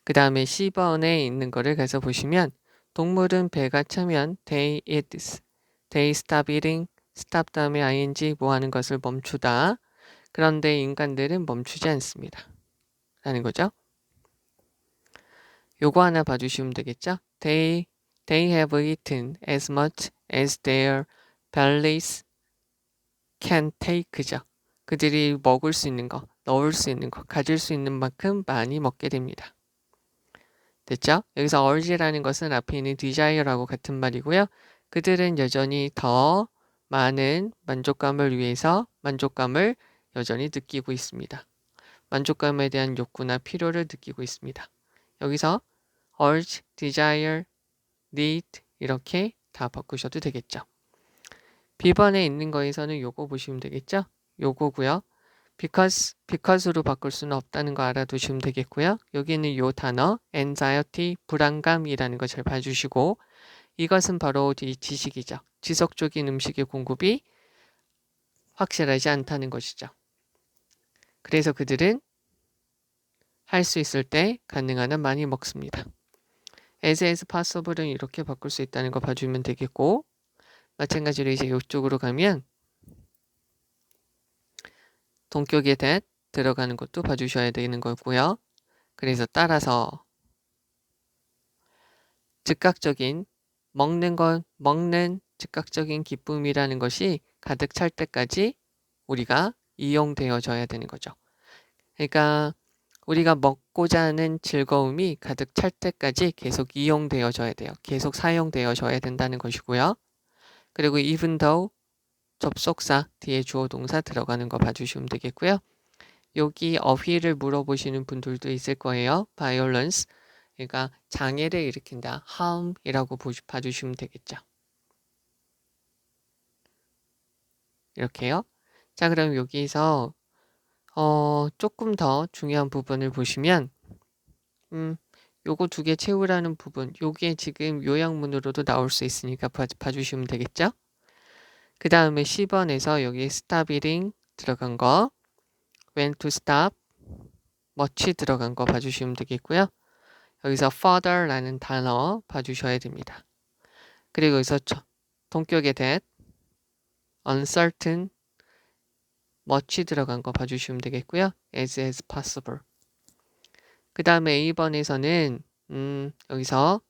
그 다음에 10번에 있는 거를 가서 보시면 동물은 배가 차면 they eat, they stop eating, stop 다음에 ing 뭐 하는 것을 멈추다. 그런데 인간들은 멈추지 않습니다. 라는 거죠. 요거 하나 봐주시면 되겠죠. They have eaten as much as their bellies can take죠. 그들이 먹을 수 있는 거, 넣을 수 있는 거, 가질 수 있는 만큼 많이 먹게 됩니다. 됐죠? 여기서 urge라는 것은 앞에 있는 desire하고 같은 말이고요. 그들은 여전히 더 많은 만족감을 위해서 만족감을 여전히 느끼고 있습니다. 만족감에 대한 욕구나 필요를 느끼고 있습니다. 여기서 urge, desire, need 이렇게 다 바꾸셔도 되겠죠. B번에 있는 거에서는 요거 보시면 되겠죠. 요거고요. because로 바꿀 수는 없다는 거 알아두시면 되겠고요. 여기는 요 단어 anxiety, 불안감이라는 거 잘 봐주시고 이것은 바로 이 지식이죠. 지속적인 음식의 공급이 확실하지 않다는 것이죠. 그래서 그들은 할 수 있을 때 가능한 한 많이 먹습니다. as possible은 이렇게 바꿀 수 있다는 거 봐주면 되겠고 마찬가지로 이제 이쪽으로 가면 동격에 that 들어가는 것도 봐주셔야 되는 거고요. 그래서 따라서 즉각적인 먹는 즉각적인 기쁨이라는 것이 가득 찰 때까지 우리가 이용되어져야 되는 거죠. 그러니까 우리가 먹고자 하는 즐거움이 가득 찰 때까지 계속 이용되어져야 돼요. 계속 사용되어져야 된다는 것이고요. 그리고 even though 접속사 뒤에 주어 동사 들어가는 거 봐주시면 되겠고요. 여기 어휘를 물어보시는 분들도 있을 거예요. violence, 그러니까 장애를 일으킨다. harm이라고 봐주시면 되겠죠. 이렇게요. 자, 그럼 여기서 조금 더 중요한 부분을 보시면 요거 두 개 채우라는 부분, 요게 지금 요약문으로도 나올 수 있으니까 봐주시면 되겠죠? 그 다음에 10번에서 여기 stop eating 들어간 거, when to stop, much 들어간 거 봐주시면 되겠고요. 여기서 further라는 단어 봐주셔야 됩니다. 그리고 여기서 동격의 that, uncertain, much 들어간 거 봐주시면 되겠고요. as possible. 그 다음에 A번에서는 여기서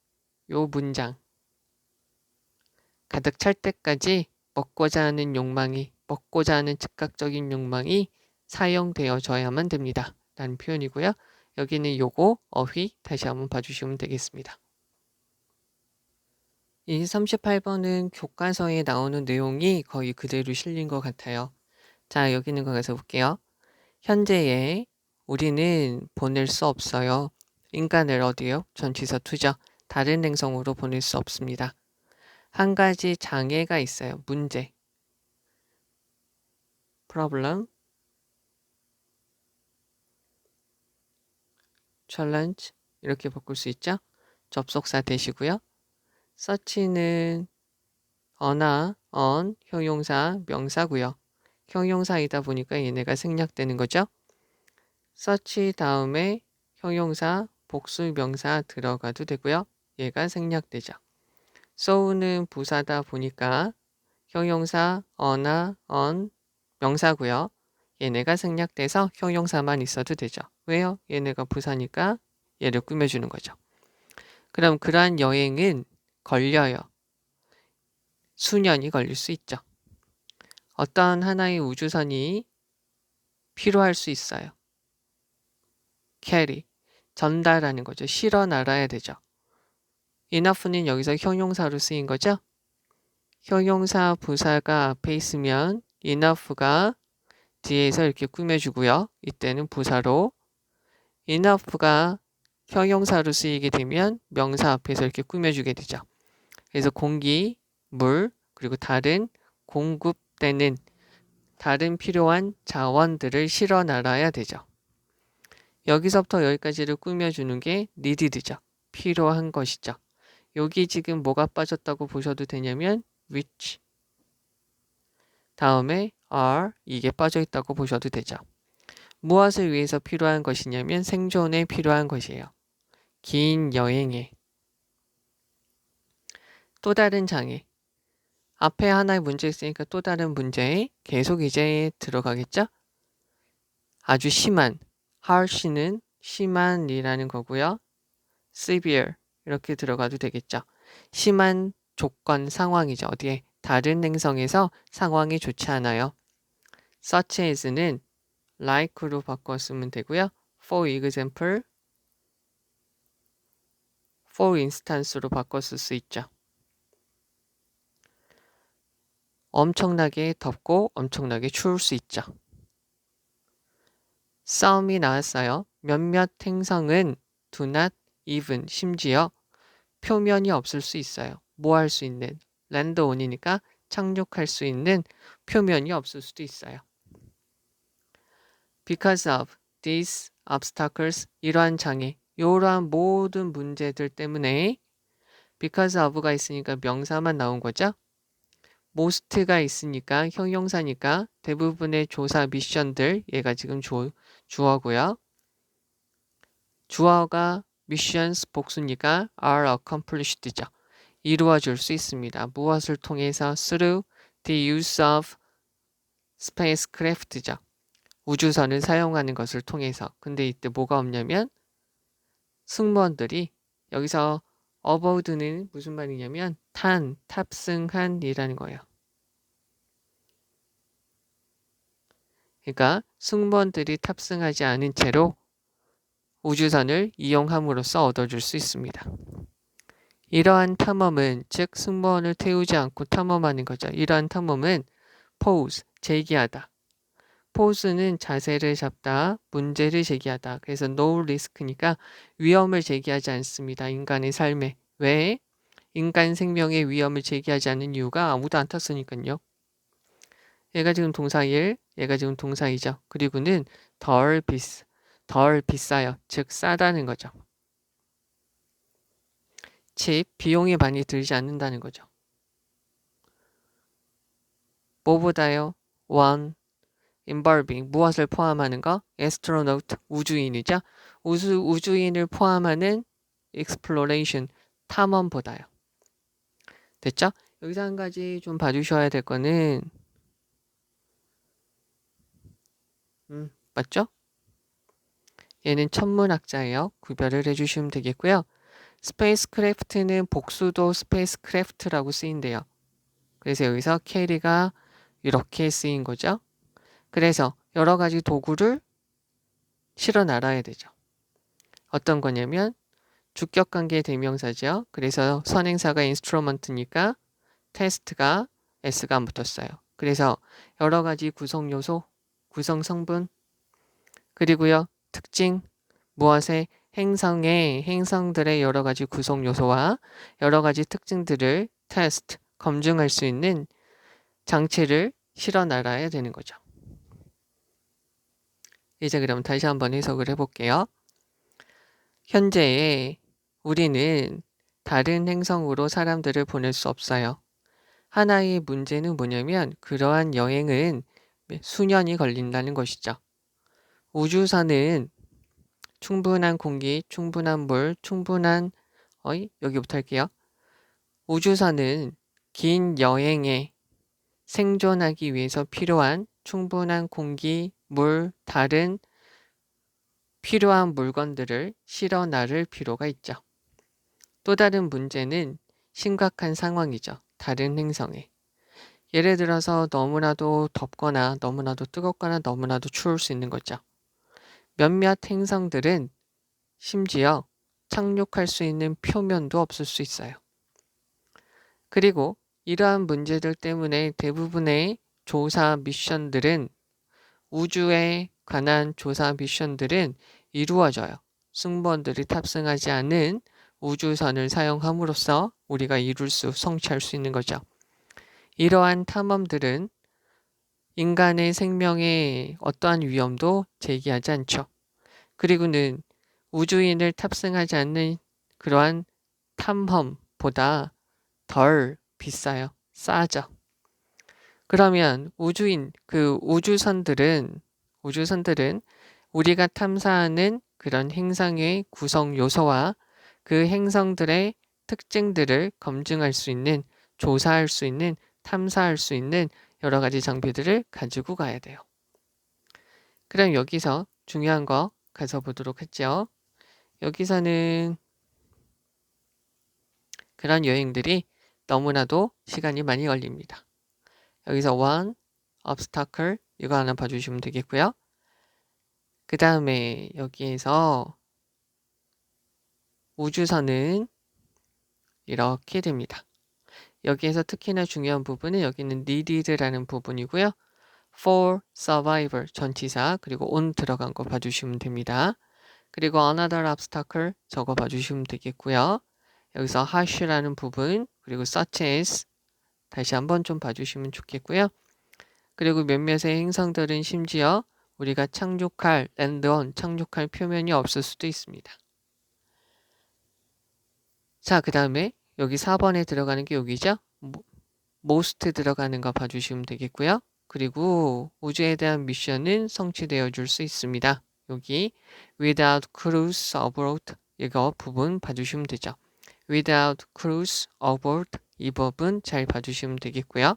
요 문장 가득 찰 때까지 먹고자 하는 즉각적인 욕망이 사용되어져야만 됩니다. 라는 표현이고요. 여기는 요거 어휘 다시 한번 봐주시면 되겠습니다. 이 38번은 교과서에 나오는 내용이 거의 그대로 실린 것 같아요. 자, 여기 있는 거 가서 볼게요. 현재에 우리는 보낼 수 없어요. 인간을 어디요? 전치사 투죠. 다른 행성으로 보낼 수 없습니다. 한 가지 장애가 있어요. 문제. problem, challenge 이렇게 바꿀 수 있죠. 접속사 되시고요. such는 on, 형용사, 명사고요. 형용사이다 보니까 얘네가 생략되는 거죠. such 다음에 형용사, 복수 명사 들어가도 되고요. 얘가 생략되죠. so는 부사다 보니까 형용사 on 명사고요. 얘네가 생략돼서 형용사만 있어도 되죠. 왜요? 얘네가 부사니까 얘를 꾸며주는 거죠. 그럼 그러한 여행은 걸려요. 수년이 걸릴 수 있죠. 어떤 하나의 우주선이 필요할 수 있어요. carry, 전달하는 거죠. 실어 날아야 되죠. enough는 여기서 형용사로 쓰인 거죠. 형용사 부사가 앞에 있으면 enough가 뒤에서 이렇게 꾸며주고요. 이때는 부사로 enough가 형용사로 쓰이게 되면 명사 앞에서 이렇게 꾸며주게 되죠. 그래서 공기, 물, 그리고 다른 공급되는 다른 필요한 자원들을 실어 나가야 되죠. 여기서부터 여기까지를 꾸며주는 게 needed죠. 필요한 것이죠. 여기 지금 뭐가 빠졌다고 보셔도 되냐면 which 다음에 are 이게 빠져 있다고 보셔도 되죠. 무엇을 위해서 필요한 것이냐면 생존에 필요한 것이에요. 긴 여행에. 또 다른 장애. 앞에 하나의 문제 있으니까 또 다른 문제에 계속 이제 들어가겠죠? 아주 심한, harsh는 심한이라는 거고요. severe 이렇게 들어가도 되겠죠. 심한 조건 상황이죠. 어디에? 다른 행성에서 상황이 좋지 않아요. such as는 like로 바꿨으면 되고요. for example, for instance로 바꿨을 수 있죠. 엄청나게 덥고 엄청나게 추울 수 있죠. 싸움이 나왔어요. 몇몇 행성은 do not even 심지어 표면이 없을 수 있어요. 뭐 할 수 있는 land on이니까 착륙할 수 있는 표면이 없을 수도 있어요. Because of these obstacles 이러한 장애, 이러한 모든 문제들 때문에 because of가 있으니까 명사만 나온 거죠. most가 있으니까 형용사니까 대부분의 조사 미션들 얘가 지금 주어고요. 주어가 missions 복수니까 are accomplished죠. 이루어질 수 있습니다. 무엇을 통해서? through the use of spacecraft죠. 우주선을 사용하는 것을 통해서. 근데 이때 뭐가 없냐면 승무원들이 여기서 aboard는 무슨 말이냐면 탑승한이라는 거예요. 그러니까 승무원들이 탑승하지 않은 채로 우주선을 이용함으로써 얻어줄 수 있습니다. 이러한 탐험은 즉 승무원을 태우지 않고 탐험하는 거죠. 이러한 탐험은 pose, 제기하다. pose는 자세를 잡다, 문제를 제기하다. 그래서 no risk니까 위험을 제기하지 않습니다. 인간의 삶에. 왜? 인간 생명의 위험을 제기하지 않는 이유가 아무도 안 탔으니까요. 얘가 지금 동사 1, 얘가 지금 동사 2죠. 그리고는 덜 비싸요. 즉 싸다는 거죠. 즉 비용이 많이 들지 않는다는 거죠. 뭐보다요? one, involving, 무엇을 포함하는 거? astronaut, 우주인이죠. 우주인을 포함하는 exploration, 탐험보다요. 됐죠? 여기서 한 가지 좀 봐주셔야 될 거는 맞죠? 얘는 천문학자예요. 구별을 해주시면 되겠고요. 스페이스크래프트는 복수도 스페이스크래프트라고 쓰인대요. 그래서 여기서 캐리가 이렇게 쓰인 거죠. 그래서 여러 가지 도구를 실어 나가야 되죠. 어떤 거냐면 주격관계 대명사죠. 그래서 선행사가 인스트루먼트니까 테스트가 S가 안 붙었어요. 그래서 여러 가지 구성 요소, 구성 성분, 그리고요 특징, 무엇의 행성들의 여러 가지 구성 요소와 여러 가지 특징들을 테스트, 검증할 수 있는 장치를 실어 나가야 되는 거죠. 이제 그럼 다시 한번 해석을 해볼게요. 현재 우리는 다른 행성으로 사람들을 보낼 수 없어요. 하나의 문제는 뭐냐면 그러한 여행은 수년이 걸린다는 것이죠. 우주선은 충분한 공기, 충분한 물, 여기부터 할게요. 우주선은 긴 여행에 생존하기 위해서 필요한 충분한 공기, 물, 다른 필요한 물건들을 실어 나를 필요가 있죠. 또 다른 문제는 심각한 상황이죠. 다른 행성에. 예를 들어서 너무나도 덥거나 너무나도 뜨겁거나 너무나도 추울 수 있는 거죠. 몇몇 행성들은 심지어 착륙할 수 있는 표면도 없을 수 있어요. 그리고 이러한 문제들 때문에 대부분의 조사 미션들은 우주에 관한 조사 미션들은 이루어져요. 승무원들이 탑승하지 않은 우주선을 사용함으로써 우리가 성취할 수 있는 거죠. 이러한 탐험들은 인간의 생명에 어떠한 위험도 제기하지 않죠. 그리고는 우주인을 탑승하지 않는 그러한 탐험보다 덜 비싸요. 싸죠. 그러면 우주선들은 우리가 탐사하는 그런 행성의 구성 요소와 그 행성들의 특징들을 검증할 수 있는, 조사할 수 있는, 탐사할 수 있는 여러 가지 장비들을 가지고 가야 돼요. 그럼 여기서 중요한 거 가서 보도록 했죠. 여기서는 그런 여행들이 너무나도 시간이 많이 걸립니다. 여기서 one, obstacle 이거 하나 봐주시면 되겠고요. 그 다음에 여기에서 우주선은 이렇게 됩니다. 여기에서 특히나 중요한 부분은 여기는 needed라는 부분이고요. for survival 전치사 그리고 on 들어간 거 봐주시면 됩니다. 그리고 another obstacle 저거 봐주시면 되겠고요. 여기서 harsh라는 부분 그리고 such as 다시 한번 좀 봐주시면 좋겠고요. 그리고 몇몇의 행성들은 심지어 우리가 착륙할 표면이 없을 수도 있습니다. 자, 그 다음에 여기 4번에 들어가는 게 여기죠. most 들어가는 거 봐주시면 되겠고요. 그리고 우주에 대한 미션은 성취되어 줄 수 있습니다. 여기 without crews aboard 이거 부분 봐주시면 되죠. without crews aboard 이 부분 잘 봐주시면 되겠고요.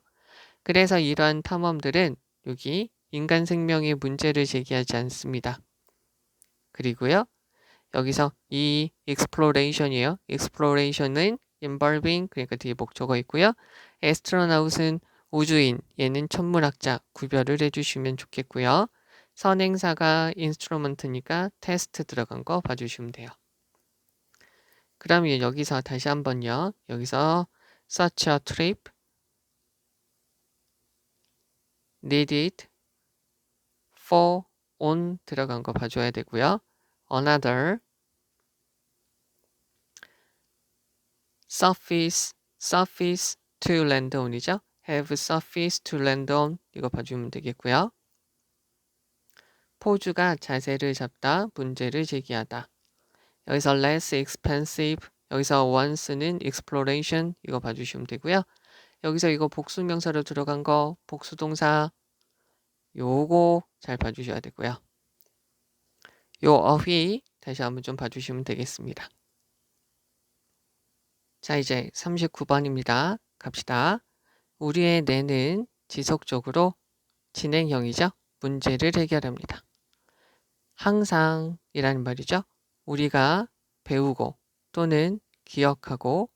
그래서 이러한 탐험들은 여기 인간 생명의 문제를 제기하지 않습니다. 그리고요. 여기서 이 exploration이에요. exploration은 involving 그러니까 뒤에 목적어 있고요. astronaut은 우주인 얘는 천문학자 구별을 해주시면 좋겠고요. 선행사가 instrument니까 테스트 들어간 거 봐주시면 돼요. 그러면 여기서 다시 한번요. 여기서 such a trip needed for on 들어간 거 봐줘야 되고요. another surface to land on이죠. have surface to land on 이거 봐주면 되겠고요. 포주가 자세를 잡다, 문제를 제기하다. 여기서 less expensive, 여기서 once는 exploration 이거 봐주시면 되고요. 여기서 이거 복수명사로 들어간 거 복수동사 요거 잘 봐주셔야 되고요. 요 어휘 다시 한번 좀 봐주시면 되겠습니다. 자, 이제 39번입니다. 갑시다. 우리의 뇌는 지속적으로 진행형이죠. 문제를 해결합니다. 항상 이라는 말이죠. 우리가 배우고 또는 기억하고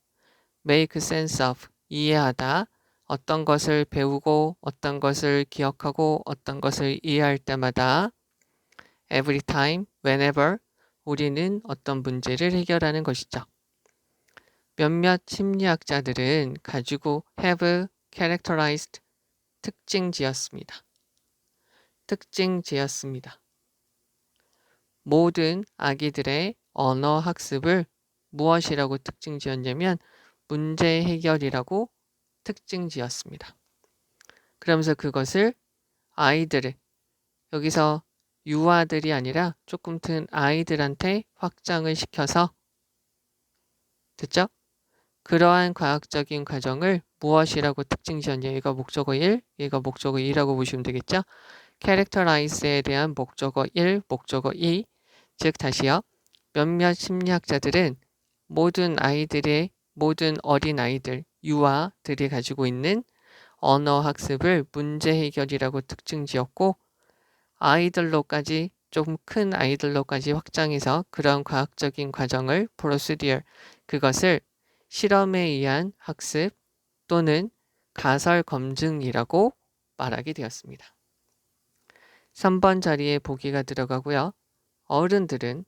make sense of 이해하다 어떤 것을 배우고 어떤 것을 기억하고 어떤 것을 이해할 때마다 every time, whenever 우리는 어떤 문제를 해결하는 것이죠. 몇몇 심리학자들은 가지고 have characterized 특징지었습니다. 모든 아기들의 언어 학습을 무엇이라고 특징지었냐면 문제 해결이라고 특징지었습니다. 그러면서 그것을 아이들, 여기서 유아들이 아니라 조금 큰 아이들한테 확장을 시켜서 됐죠? 그러한 과학적인 과정을 무엇이라고 특징지었냐? 얘가 목적어 1, 얘가 목적어 2라고 보시면 되겠죠? characterize에 대한 목적어 1, 목적어 2, 즉 다시요. 몇몇 심리학자들은 모든 어린 아이들, 유아들이 가지고 있는 언어 학습을 문제 해결이라고 특징지었고 아이들로까지 좀 큰 아이들로까지 확장해서 그런 과학적인 과정을 procedure, 그것을 실험에 의한 학습 또는 가설 검증이라고 말하게 되었습니다. 3번 자리에 보기가 들어가고요. 어른들은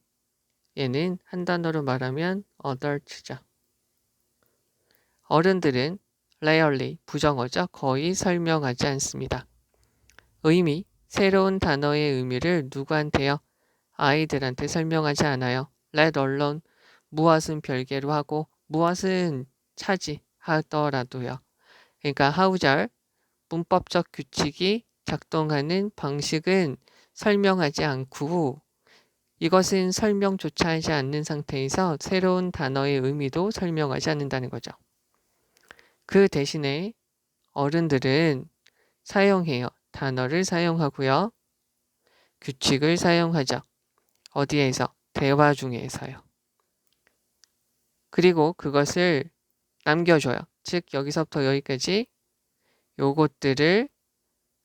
얘는 한 단어로 말하면 adult죠. 어른들은 rarely, 부정어죠. 거의 설명하지 않습니다. 의미, 새로운 단어의 의미를 누구한테요? 아이들한테 설명하지 않아요. let alone, 무엇은 별개로 하고 무엇은 차지하더라도요. 그러니까 하우절, 문법적 규칙이 작동하는 방식은 설명하지 않고 이것은 설명조차 하지 않는 상태에서 새로운 단어의 의미도 설명하지 않는다는 거죠. 그 대신에 어른들은 사용해요. 단어를 사용하고요. 규칙을 사용하죠. 어디에서? 대화 중에서요. 그리고 그것을 남겨줘요. 즉 여기서부터 여기까지 요것들을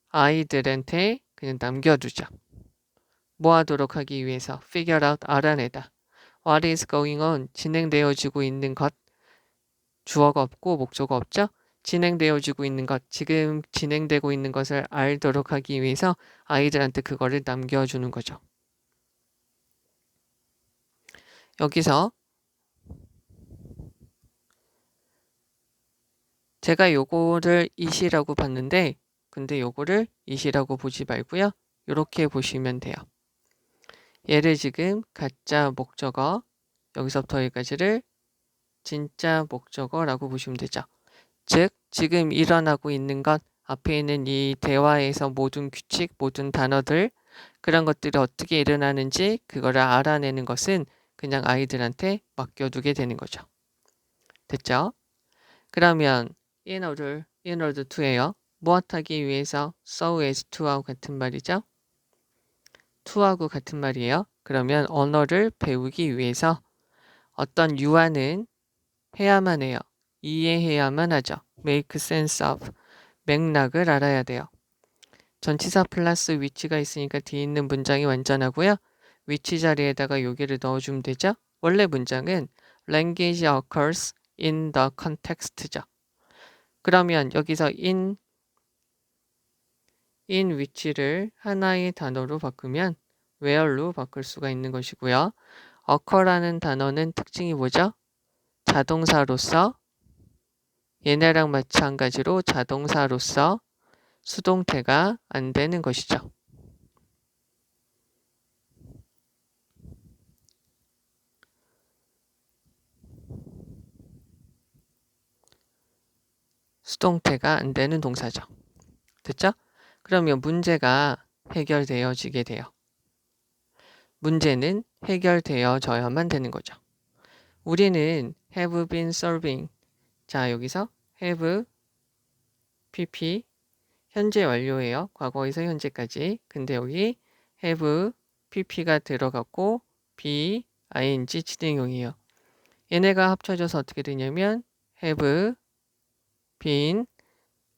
아이들한테 그냥 남겨두죠. 뭐 하도록 하기 위해서? figure out, 알아내다. What is going on? 진행되어지고 있는 것. 주어가 없고 목적어 없죠? 진행되어지고 있는 것, 지금 진행되고 있는 것을 알도록 하기 위해서 아이들한테 그거를 남겨주는 거죠. 여기서 제가 요거를 it이라고 봤는데 근데 요거를 it이라고 보지 말고요. 이렇게 보시면 돼요. 얘를 지금 가짜 목적어, 여기서부터 여기까지를 진짜 목적어라고 보시면 되죠. 즉 지금 일어나고 있는 것, 앞에 있는 이 대화에서 모든 규칙, 모든 단어들 그런 것들이 어떻게 일어나는지 그거를 알아내는 것은 그냥 아이들한테 맡겨두게 되는 거죠. 됐죠? 그러면 in order to예요. 무엇하기 위해서 so as to하고 같은 말이죠. to하고 같은 말이에요. 그러면 언어를 배우기 위해서 어떤 유아는 해야만 해요. 이해해야만 하죠. make sense of, 맥락을 알아야 돼요. 전치사 플러스 위치가 있으니까 뒤에 있는 문장이 완전하고요. 위치 자리에다가 여기를 넣어주면 되죠. 원래 문장은 language occurs in the context죠. 그러면 여기서 in in which를 하나의 단어로 바꾸면 where로 바꿀 수가 있는 것이고요. occur라는 단어는 특징이 뭐죠? 자동사로서 얘네랑 마찬가지로 자동사로서 수동태가 안 되는 것이죠. 수동태가 안 되는 동사죠. 됐죠? 그러면 문제가 해결되어지게 돼요. 문제는 해결되어져야만 되는 거죠. 우리는 have been solving. 자, 여기서 have, pp, 현재 완료예요. 과거에서 현재까지. 근데 여기 have, pp가 들어갔고 be, ing 진행형이에요. 얘네가 합쳐져서 어떻게 되냐면 have been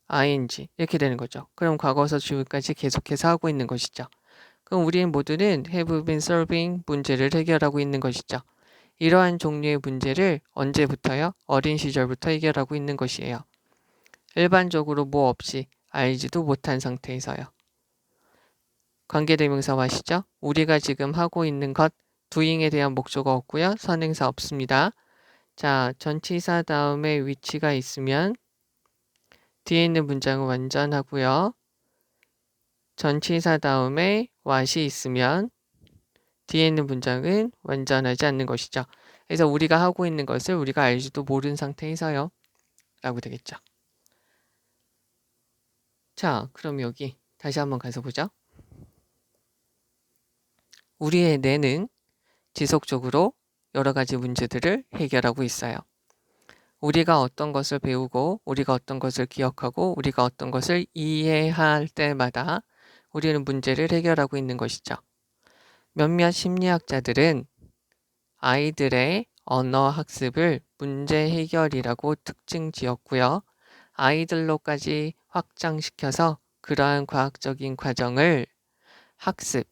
ing 이렇게 되는 거죠. 그럼 과거에서 지금까지 계속해서 하고 있는 것이죠. 그럼 우리는 모두는 have been solving 문제를 해결하고 있는 것이죠. 이러한 종류의 문제를 언제부터요? 어린 시절부터 해결하고 있는 것이에요. 일반적으로 뭐 없이 알지도 못한 상태에서요. 관계대명사 아시죠? 우리가 지금 하고 있는 것 doing에 대한 목적어 없고요. 선행사 없습니다. 자, 전치사 다음에 위치가 있으면 뒤에 있는 문장은 완전하고요. 전치사 다음에 what이 있으면 뒤에 있는 문장은 완전하지 않는 것이죠. 그래서 우리가 하고 있는 것을 우리가 알지도 모르는 상태에서요. 라고 되겠죠. 자, 그럼 여기 다시 한번 가서 보죠. 우리의 뇌는 지속적으로 여러 가지 문제들을 해결하고 있어요. 우리가 어떤 것을 배우고 우리가 어떤 것을 기억하고 우리가 어떤 것을 이해할 때마다 우리는 문제를 해결하고 있는 것이죠. 몇몇 심리학자들은 아이들의 언어 학습을 문제 해결이라고 특징 지었고요. 아이들로까지 확장시켜서 그러한 과학적인 과정을 학습,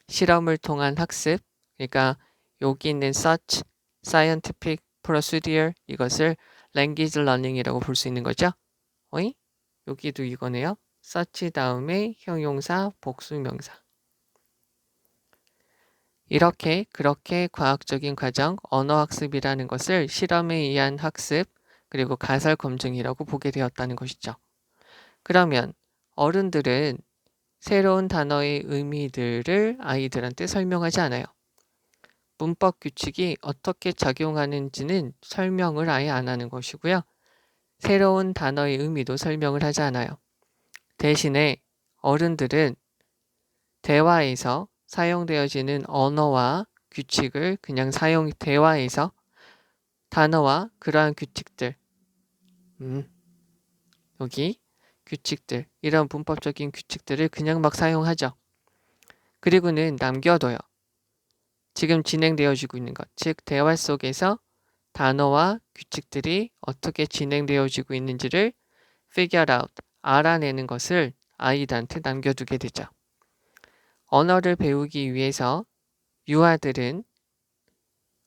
실험을 통한 학습, 그러니까 여기 있는 such, scientific procedure 이것을 language learning이라고 볼 수 있는 거죠. 어이? 여기도 이거네요. such 다음에 형용사, 복수명사. 이렇게 그렇게 과학적인 과정, 언어학습이라는 것을 실험에 의한 학습, 그리고 가설 검증이라고 보게 되었다는 것이죠. 그러면 어른들은 새로운 단어의 의미들을 아이들한테 설명하지 않아요. 문법 규칙이 어떻게 작용하는지는 설명을 아예 안 하는 것이고요. 새로운 단어의 의미도 설명을 하지 않아요. 대신에 어른들은 대화에서 사용되어지는 언어와 규칙을 그냥 대화에서 단어와 그러한 규칙들, 여기 규칙들, 이런 문법적인 규칙들을 그냥 막 사용하죠. 그리고는 남겨둬요. 지금 진행되어지고 있는 것, 즉 대화 속에서 단어와 규칙들이 어떻게 진행되어지고 있는지를 figure out, 알아내는 것을 아이들한테 남겨두게 되죠. 언어를 배우기 위해서 유아들은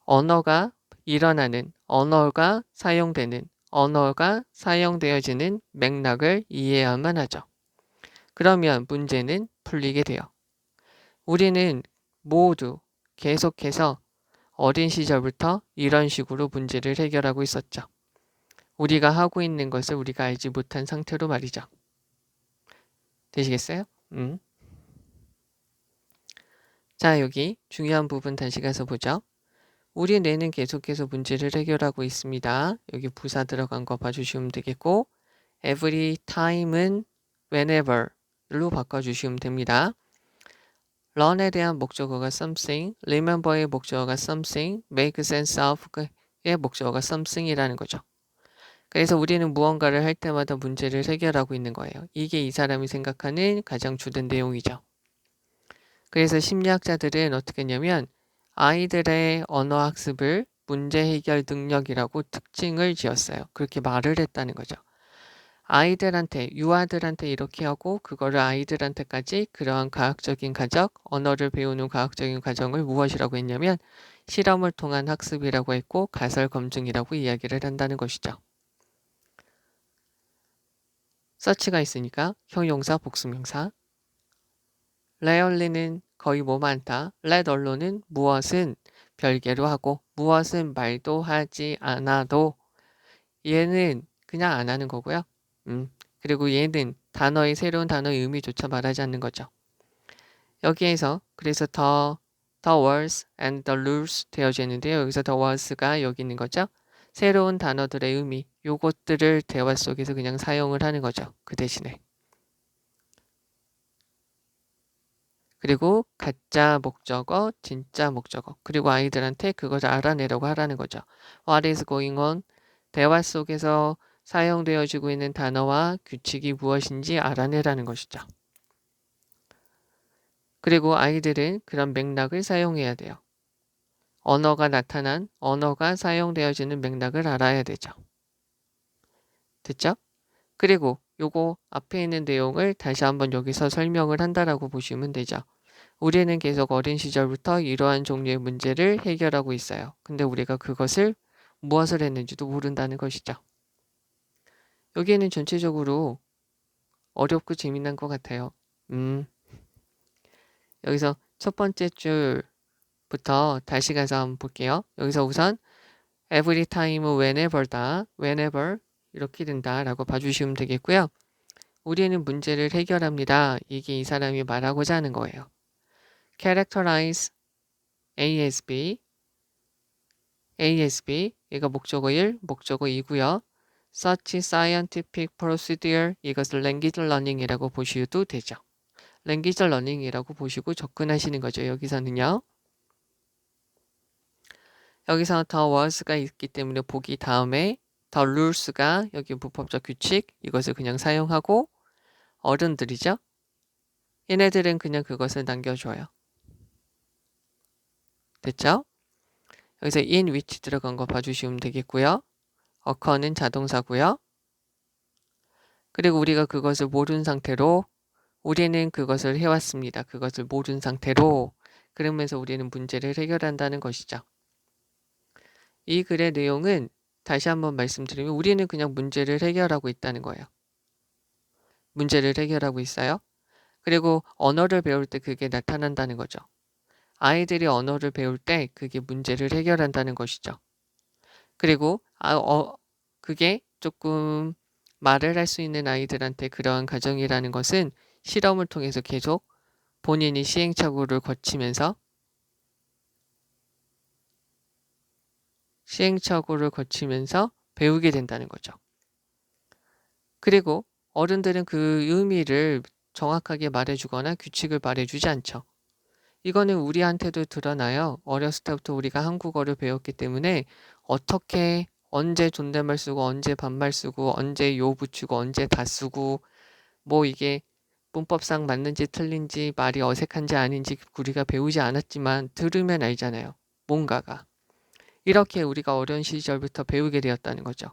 언어가 일어나는, 언어가 사용되는, 언어가 사용되어지는 맥락을 이해해야만 하죠. 그러면 문제는 풀리게 돼요. 우리는 모두 계속해서 어린 시절부터 이런 식으로 문제를 해결하고 있었죠. 우리가 하고 있는 것을 우리가 알지 못한 상태로 말이죠. 되시겠어요? 자, 여기 중요한 부분 다시 가서 보죠. 우리 뇌는 계속해서 문제를 해결하고 있습니다. 여기 부사 들어간 거 봐주시면 되겠고 every time은 whenever로 바꿔주시면 됩니다. learn에 대한 목적어가 something, remember의 목적어가 something, make sense of의 목적어가 something이라는 거죠. 그래서 우리는 무언가를 할 때마다 문제를 해결하고 있는 거예요. 이게 이 사람이 생각하는 가장 주된 내용이죠. 그래서 심리학자들은 어떻게 했냐면 아이들의 언어 학습을 문제 해결 능력이라고 특징을 지었어요. 그렇게 말을 했다는 거죠. 아이들한테, 유아들한테 이렇게 하고 그거를 아이들한테까지 그러한 과학적인 과정, 언어를 배우는 과학적인 과정을 무엇이라고 했냐면 실험을 통한 학습이라고 했고 가설 검증이라고 이야기를 한다는 것이죠. 서치가 있으니까 형용사, 복수명사. rarely는 거의 뭐 많다. let alone은 무엇은 별개로 하고 무엇은 말도 하지 않아도 얘는 그냥 안 하는 거고요. 그리고 얘는 단어의 새로운 단어의 의미조차 말하지 않는 거죠. 여기에서 그래서 the words and the rules 되어져 있는데요. 여기서 the words가 여기 있는 거죠. 새로운 단어들의 의미, 요것들을 대화 속에서 그냥 사용을 하는 거죠. 그 대신에. 그리고 가짜 목적어, 진짜 목적어. 그리고 아이들한테 그것을 알아내라고 하라는 거죠. What is going on? 대화 속에서 사용되어지고 있는 단어와 규칙이 무엇인지 알아내라는 것이죠. 그리고 아이들은 그런 맥락을 사용해야 돼요. 언어가 사용되어지는 맥락을 알아야 되죠. 됐죠? 그리고 요거 앞에 있는 내용을 다시 한번 여기서 설명을 한다라고 보시면 되죠. 우리는 계속 어린 시절부터 이러한 종류의 문제를 해결하고 있어요. 근데 우리가 그것을 무엇을 했는지도 모른다는 것이죠. 여기에는 전체적으로 어렵고 재미난 것 같아요. 여기서 첫 번째 줄부터 다시 가서 한번 볼게요. 여기서 우선 every time, whenever다, whenever 이렇게 된다라고 봐주시면 되겠고요. 우리는 문제를 해결합니다. 이게 이 사람이 말하고자 하는 거예요. characterize ASB, 얘가 목적어 1, 목적어 2고요. such scientific procedure, 이것을 language learning이라고 보셔도 되죠. language learning이라고 보시고 접근하시는 거죠. 여기서는요. 여기서 the words가 있기 때문에 보기 다음에 the rules가 여기 문법적 규칙, 이것을 그냥 사용하고 어른들이죠. 얘네들은 그냥 그것을 남겨줘요. 됐죠? 여기서 in which 들어간 거 봐주시면 되겠고요. occur는 자동사고요. 그리고 우리가 그것을 모르는 상태로 우리는 그것을 해왔습니다. 그것을 모르는 상태로 그러면서 우리는 문제를 해결한다는 것이죠. 이 글의 내용은 다시 한번 말씀드리면 우리는 그냥 문제를 해결하고 있다는 거예요. 문제를 해결하고 있어요. 그리고 언어를 배울 때 그게 나타난다는 거죠. 아이들이 언어를 배울 때 그게 문제를 해결한다는 것이죠. 그리고 그게 조금 말을 할 수 있는 아이들한테 그러한 과정이라는 것은 실험을 통해서 계속 본인이 시행착오를 거치면서 배우게 된다는 거죠. 그리고 어른들은 그 의미를 정확하게 말해주거나 규칙을 말해주지 않죠. 이거는 우리한테도 드러나요. 어렸을 때부터 우리가 한국어를 배웠기 때문에 어떻게 언제 존댓말 쓰고 언제 반말 쓰고 언제 요 붙이고 언제 다 쓰고 뭐 이게 문법상 맞는지 틀린지 말이 어색한지 아닌지 우리가 배우지 않았지만 들으면 알잖아요. 뭔가가. 이렇게 우리가 어린 시절부터 배우게 되었다는 거죠.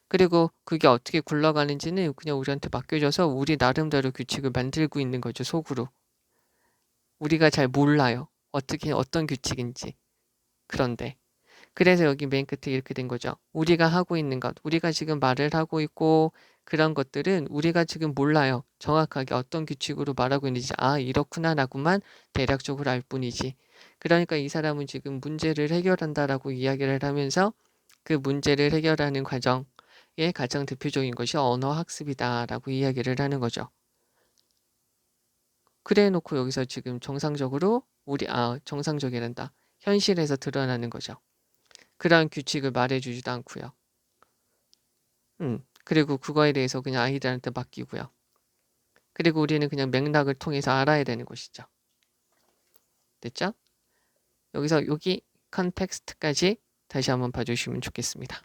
그리고 그게 어떻게 굴러가는지는 그냥 우리한테 맡겨져서 우리 나름대로 규칙을 만들고 있는 거죠. 속으로. 우리가 잘 몰라요. 어떤 규칙인지. 그런데. 그래서 여기 맨 끝에 이렇게 된 거죠. 우리가 하고 있는 것, 우리가 지금 말을 하고 있고 그런 것들은 우리가 지금 몰라요. 정확하게 어떤 규칙으로 말하고 있는지 이렇구나 라고만 대략적으로 알 뿐이지. 그러니까 이 사람은 지금 문제를 해결한다라고 이야기를 하면서 그 문제를 해결하는 과정의 가장 대표적인 것이 언어학습이다라고 이야기를 하는 거죠. 그래 놓고 여기서 지금 정상적으로 정상적이란다. 현실에서 드러나는 거죠. 그런 규칙을 말해주지도 않고요. 그리고 그거에 대해서 그냥 아이들한테 맡기고요. 그리고 우리는 그냥 맥락을 통해서 알아야 되는 것이죠. 됐죠? 여기서 여기 컨텍스트까지 다시 한번 봐주시면 좋겠습니다.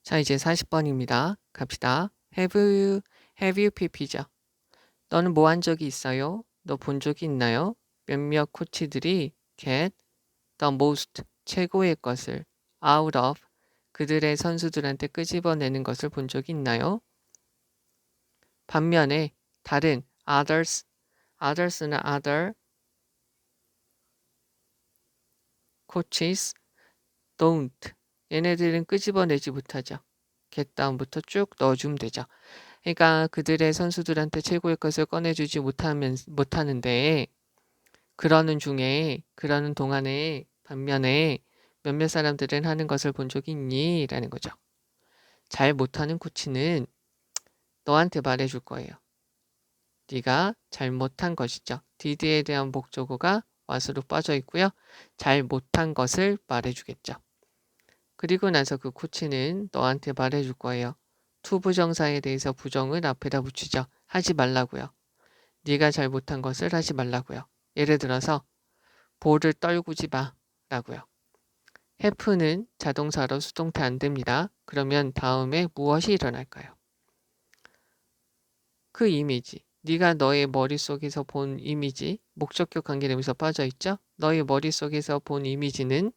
자, 이제 40번입니다. 갑시다. have you pp죠? 너는 뭐 한 적이 있어요? 너 본 적이 있나요? 몇몇 코치들이 get the most, 최고의 것을 out of, 그들의 선수들한테 끄집어내는 것을 본 적이 있나요? 반면에 다른 others나 other coaches don't, 얘네들은 끄집어내지 못하죠. get down부터 쭉 넣어주면 되죠. 그러니까 그들의 선수들한테 최고의 것을 꺼내주지 못하는데 그러는 동안에 반면에 몇몇 사람들은 하는 것을 본 적이 있니? 라는 거죠. 잘 못하는 코치는 너한테 말해줄 거예요. 네가 잘못한 것이죠. did에 대한 목적어가 was로 빠져 있고요. 잘 못한 것을 말해주겠죠. 그리고 나서 그 코치는 너한테 말해줄 거예요. to 부정사에 대해서 부정을 앞에다 붙이죠. 하지 말라고요. 네가 잘못한 것을 하지 말라고요. 예를 들어서 볼을 떨구지 마 라고요. have는 자동사로 수동태 안 됩니다. 그러면 다음에 무엇이 일어날까요? 그 이미지, 네가 너의 머릿속에서 본 이미지, 목적격 관계되면서 빠져 있죠? 너의 머릿속에서 본 이미지는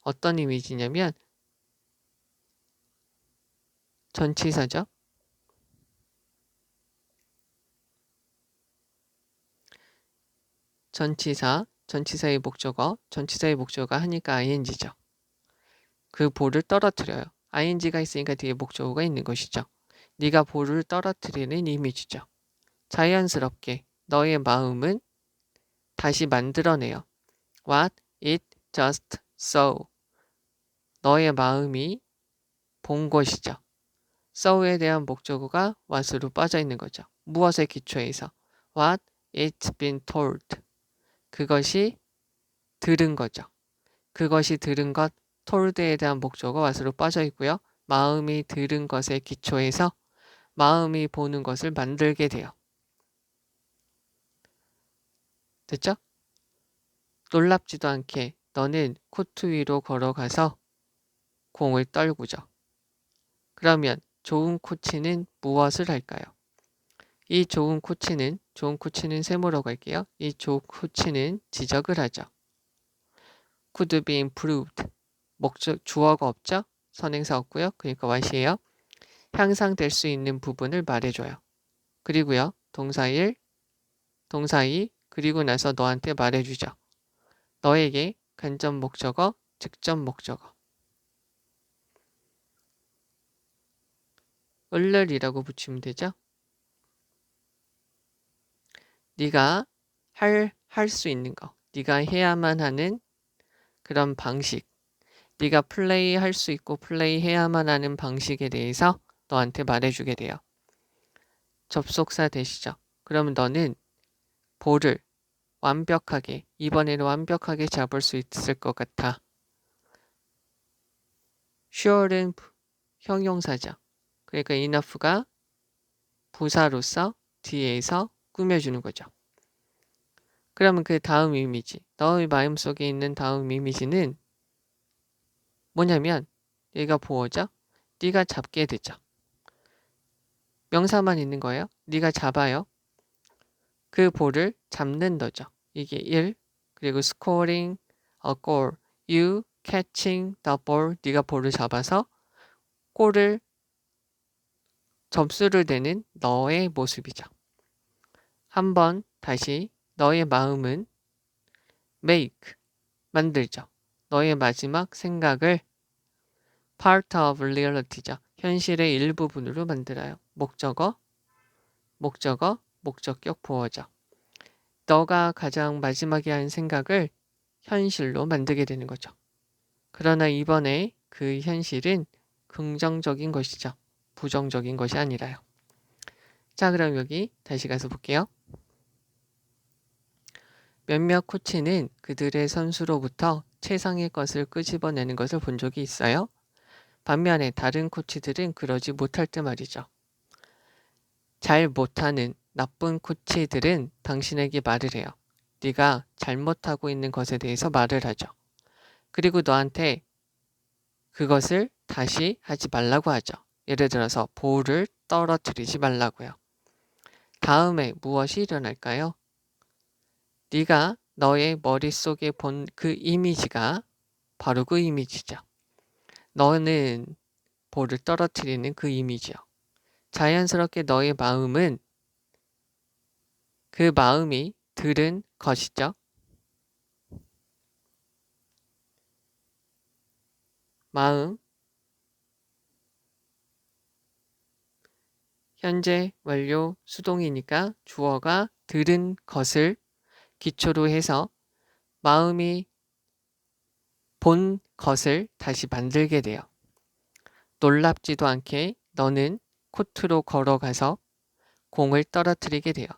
어떤 이미지냐면 전치사죠. 전치사의 목적어가 하니까 ing죠. 그 볼을 떨어뜨려요. ing가 있으니까 뒤에 목적어가 있는 것이죠. 네가 볼을 떨어뜨리는 이미지죠. 자연스럽게 너의 마음은 다시 만들어내요. What it just saw. 너의 마음이 본 것이죠. saw에 대한 목적어가 what으로 빠져 있는 거죠. 무엇의 기초에서? What it's been told. 그것이 들은 거죠. 그것이 들은 것, told에 대한 목적어 what으로 빠져 있고요. 마음이 들은 것의 기초에서 마음이 보는 것을 만들게 돼요. 됐죠? 놀랍지도 않게 너는 코트 위로 걸어가서 공을 떨구죠. 그러면 좋은 코치는 무엇을 할까요? 이 좋은 코치는 세모로 갈게요. 이 좋은 코치는 지적을 하죠. could be improved. 목적 주어가 없죠? 선행사 없고요. 그러니까 what이에요. 향상될 수 있는 부분을 말해줘요. 그리고요. 동사 2 그리고 나서 너한테 말해주죠. 너에게 간접 목적어, 직접 목적어. 을을이라고 붙이면 되죠. 네가 할 수 있는 거, 네가 해야만 하는 그런 방식, 네가 플레이 할 수 있고 플레이 해야만 하는 방식에 대해서 너한테 말해주게 돼요. 접속사 되시죠. 그러면 너는 볼을 완벽하게, 이번에는 완벽하게 잡을 수 있을 것 같아. sure은 형용사죠. 그러니까 enough가 부사로서 뒤에서 꾸며주는 거죠. 그러면 그 다음 이미지, 너의 마음속에 있는 다음 이미지는 뭐냐면 얘가 보어죠. 네가 잡게 되죠. 명사만 있는 거예요. 네가 잡아요. 그 볼을 잡는 거죠. 이게 1, 그리고 scoring a goal, you catching the ball, 네가 볼을 잡아서 골을 점수를 내는 너의 모습이죠. 한번 다시 너의 마음은 make, 만들죠. 너의 마지막 생각을 part of reality죠. 현실의 일부분으로 만들어요. 목적격 보어죠. 너가 가장 마지막에 한 생각을 현실로 만들게 되는 거죠. 그러나 이번에 그 현실은 긍정적인 것이죠. 부정적인 것이 아니라요. 자, 그럼 여기 다시 가서 볼게요. 몇몇 코치는 그들의 선수로부터 최상의 것을 끄집어내는 것을 본 적이 있어요. 반면에 다른 코치들은 그러지 못할 때 말이죠. 잘 못하는 나쁜 코치들은 당신에게 말을 해요. 네가 잘못하고 있는 것에 대해서 말을 하죠. 그리고 너한테 그것을 다시 하지 말라고 하죠. 예를 들어서 볼을 떨어뜨리지 말라고요. 다음에 무엇이 일어날까요? 네가 너의 머릿속에 본 그 이미지가 바로 그 이미지죠. 너는 볼을 떨어뜨리는 그 이미지요. 자연스럽게 너의 마음은 그 마음이 들은 것이죠. 마음, 현재 완료 수동이니까 주어가 들은 것을 기초로 해서 마음이 본 것을 다시 만들게 돼요. 놀랍지도 않게 너는 코트로 걸어가서 공을 떨어뜨리게 돼요.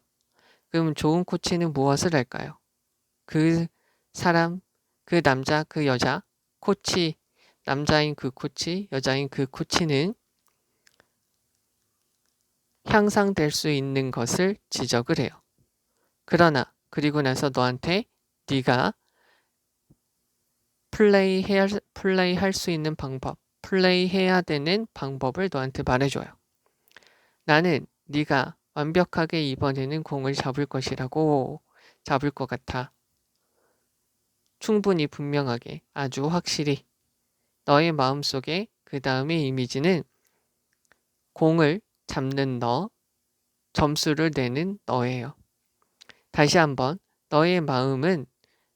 그럼 좋은 코치는 무엇을 할까요? 그 사람, 그 남자, 그 여자, 코치, 남자인 그 코치, 여자인 그 코치는 향상될 수 있는 것을 지적을 해요. 그러나 그리고 나서 너한테 네가 플레이할 수 있는 방법, 플레이해야 되는 방법을 너한테 말해줘요. 나는 네가 완벽하게 이번에는 공을 잡을 것이라고 잡을 것 같아. 충분히 분명하게, 아주 확실히. 너의 마음속에 그 다음의 이미지는 공을 잡는 너, 점수를 내는 너예요. 다시 한번 너의 마음은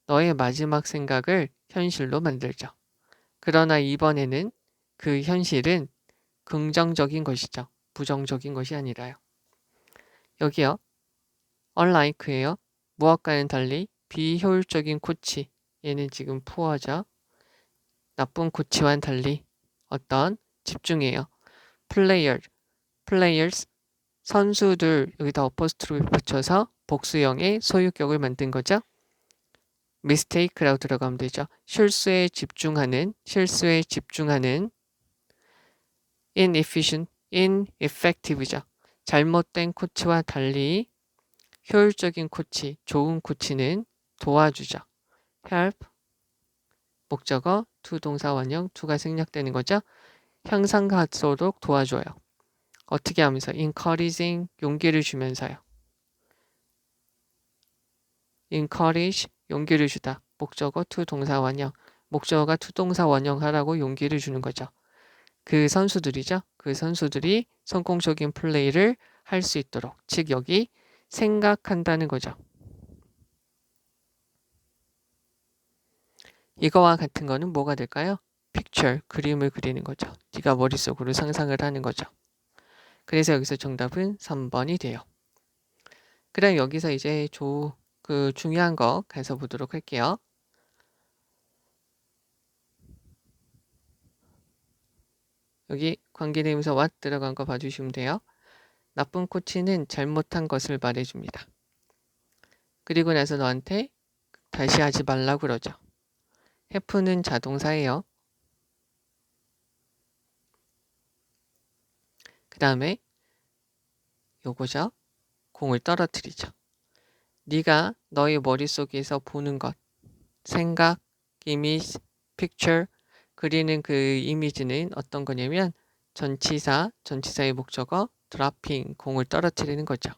너의 마지막 생각을 현실로 만들죠. 그러나 이번에는 그 현실은 긍정적인 것이죠. 부정적인 것이 아니라요. 여기요. unlike예요. 무엇과는 달리 비효율적인 코치. 얘는 지금 푸어죠. 나쁜 코치와는 달리 어떤 집중해요. players 선수들 여기다 어퍼스트로피 붙여서 복수형의 소유격을 만든 거죠. mistake라고 들어가면 되죠. 실수에 집중하는 ineffective죠. 잘못된 코치와 달리 효율적인 코치, 좋은 코치는 도와주죠. help, 목적어, to 동사 원형, to가 생략되는 거죠. 향상하도록 도와줘요. 어떻게 하면서? encouraging, 용기를 주면서요. encourage, 용기를 주다. 목적어, to 동사 원형. 목적어가 to 동사 원형 하라고 용기를 주는 거죠. 그 선수들이죠. 그 선수들이 성공적인 플레이를 할 수 있도록. 즉 여기 생각한다는 거죠. 이거와 같은 거는 뭐가 될까요? picture, 그림을 그리는 거죠. 네가 머릿속으로 상상을 하는 거죠. 그래서 여기서 정답은 3번이 돼요. 그럼 여기서 이제 그 중요한 거 가서 보도록 할게요. 여기 관계대명사 what 들어간 거 봐주시면 돼요. 나쁜 코치는 잘못한 것을 말해줍니다. 그리고 나서 너한테 다시 하지 말라고 그러죠. have는 자동사예요. 그 다음에 요거죠. 공을 떨어뜨리죠. 네가 너의 머릿속에서 보는 것, 생각, 이미지, picture, 그리는 그 이미지는 어떤 거냐면 전치사의 목적어, dropping, 공을 떨어뜨리는 거죠.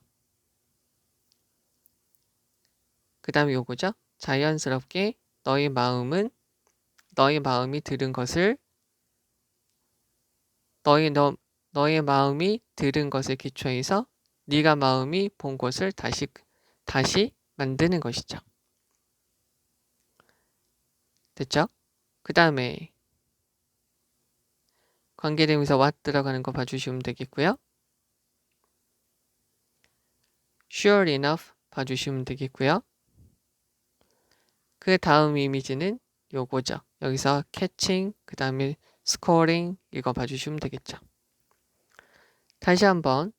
그 다음에 요거죠. 자연스럽게 너의 마음이 들은 것을 너의 마음이 들은 것을 기초해서 네가 마음이 본 것을 다시 만드는 것이죠. 됐죠? 그 다음에 관계대명사 what 들어가는 거 봐주시면 되겠고요. sure enough 봐주시면 되겠고요. 그 다음 이미지는 요거죠. 여기서 catching, 그 다음에 scoring 이거 봐주시면 되겠죠. 다시 한번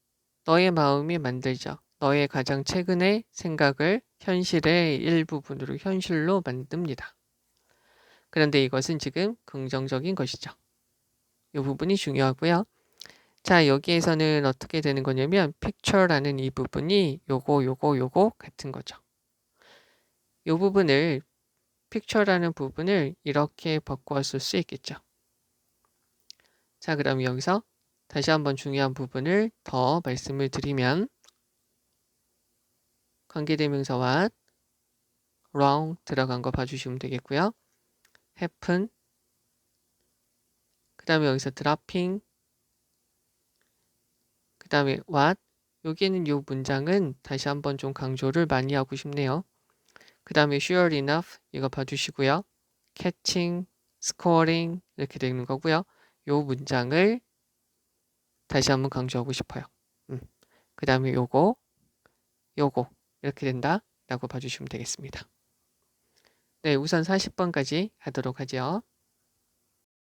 너의 마음이 만들죠. 너의 가장 최근의 생각을 현실의 일부분으로 현실로 만듭니다. 그런데 이것은 지금 긍정적인 것이죠. 이 부분이 중요하고요. 자, 여기에서는 어떻게 되는 거냐면 picture라는 이 부분이 요거 같은 거죠. 이 부분을 picture라는 부분을 이렇게 바꾸어 쓸 수 있겠죠. 자, 그럼 여기서 다시 한번 중요한 부분을 더 말씀을 드리면 관계대명사와 wrong 들어간 거 봐주시면 되겠고요. happen, 그 다음에 여기서 dropping, 그 다음에 what, 여기에는 이 문장은 다시 한번 좀 강조를 많이 하고 싶네요. 그 다음에 sure enough 이거 봐주시고요. catching, scoring 이렇게 되는 거고요. 이 문장을 다시 한번 강조하고 싶어요. 그 다음에 요거 이렇게 된다 라고 봐주시면 되겠습니다. 네, 우선 40번까지 하도록 하죠.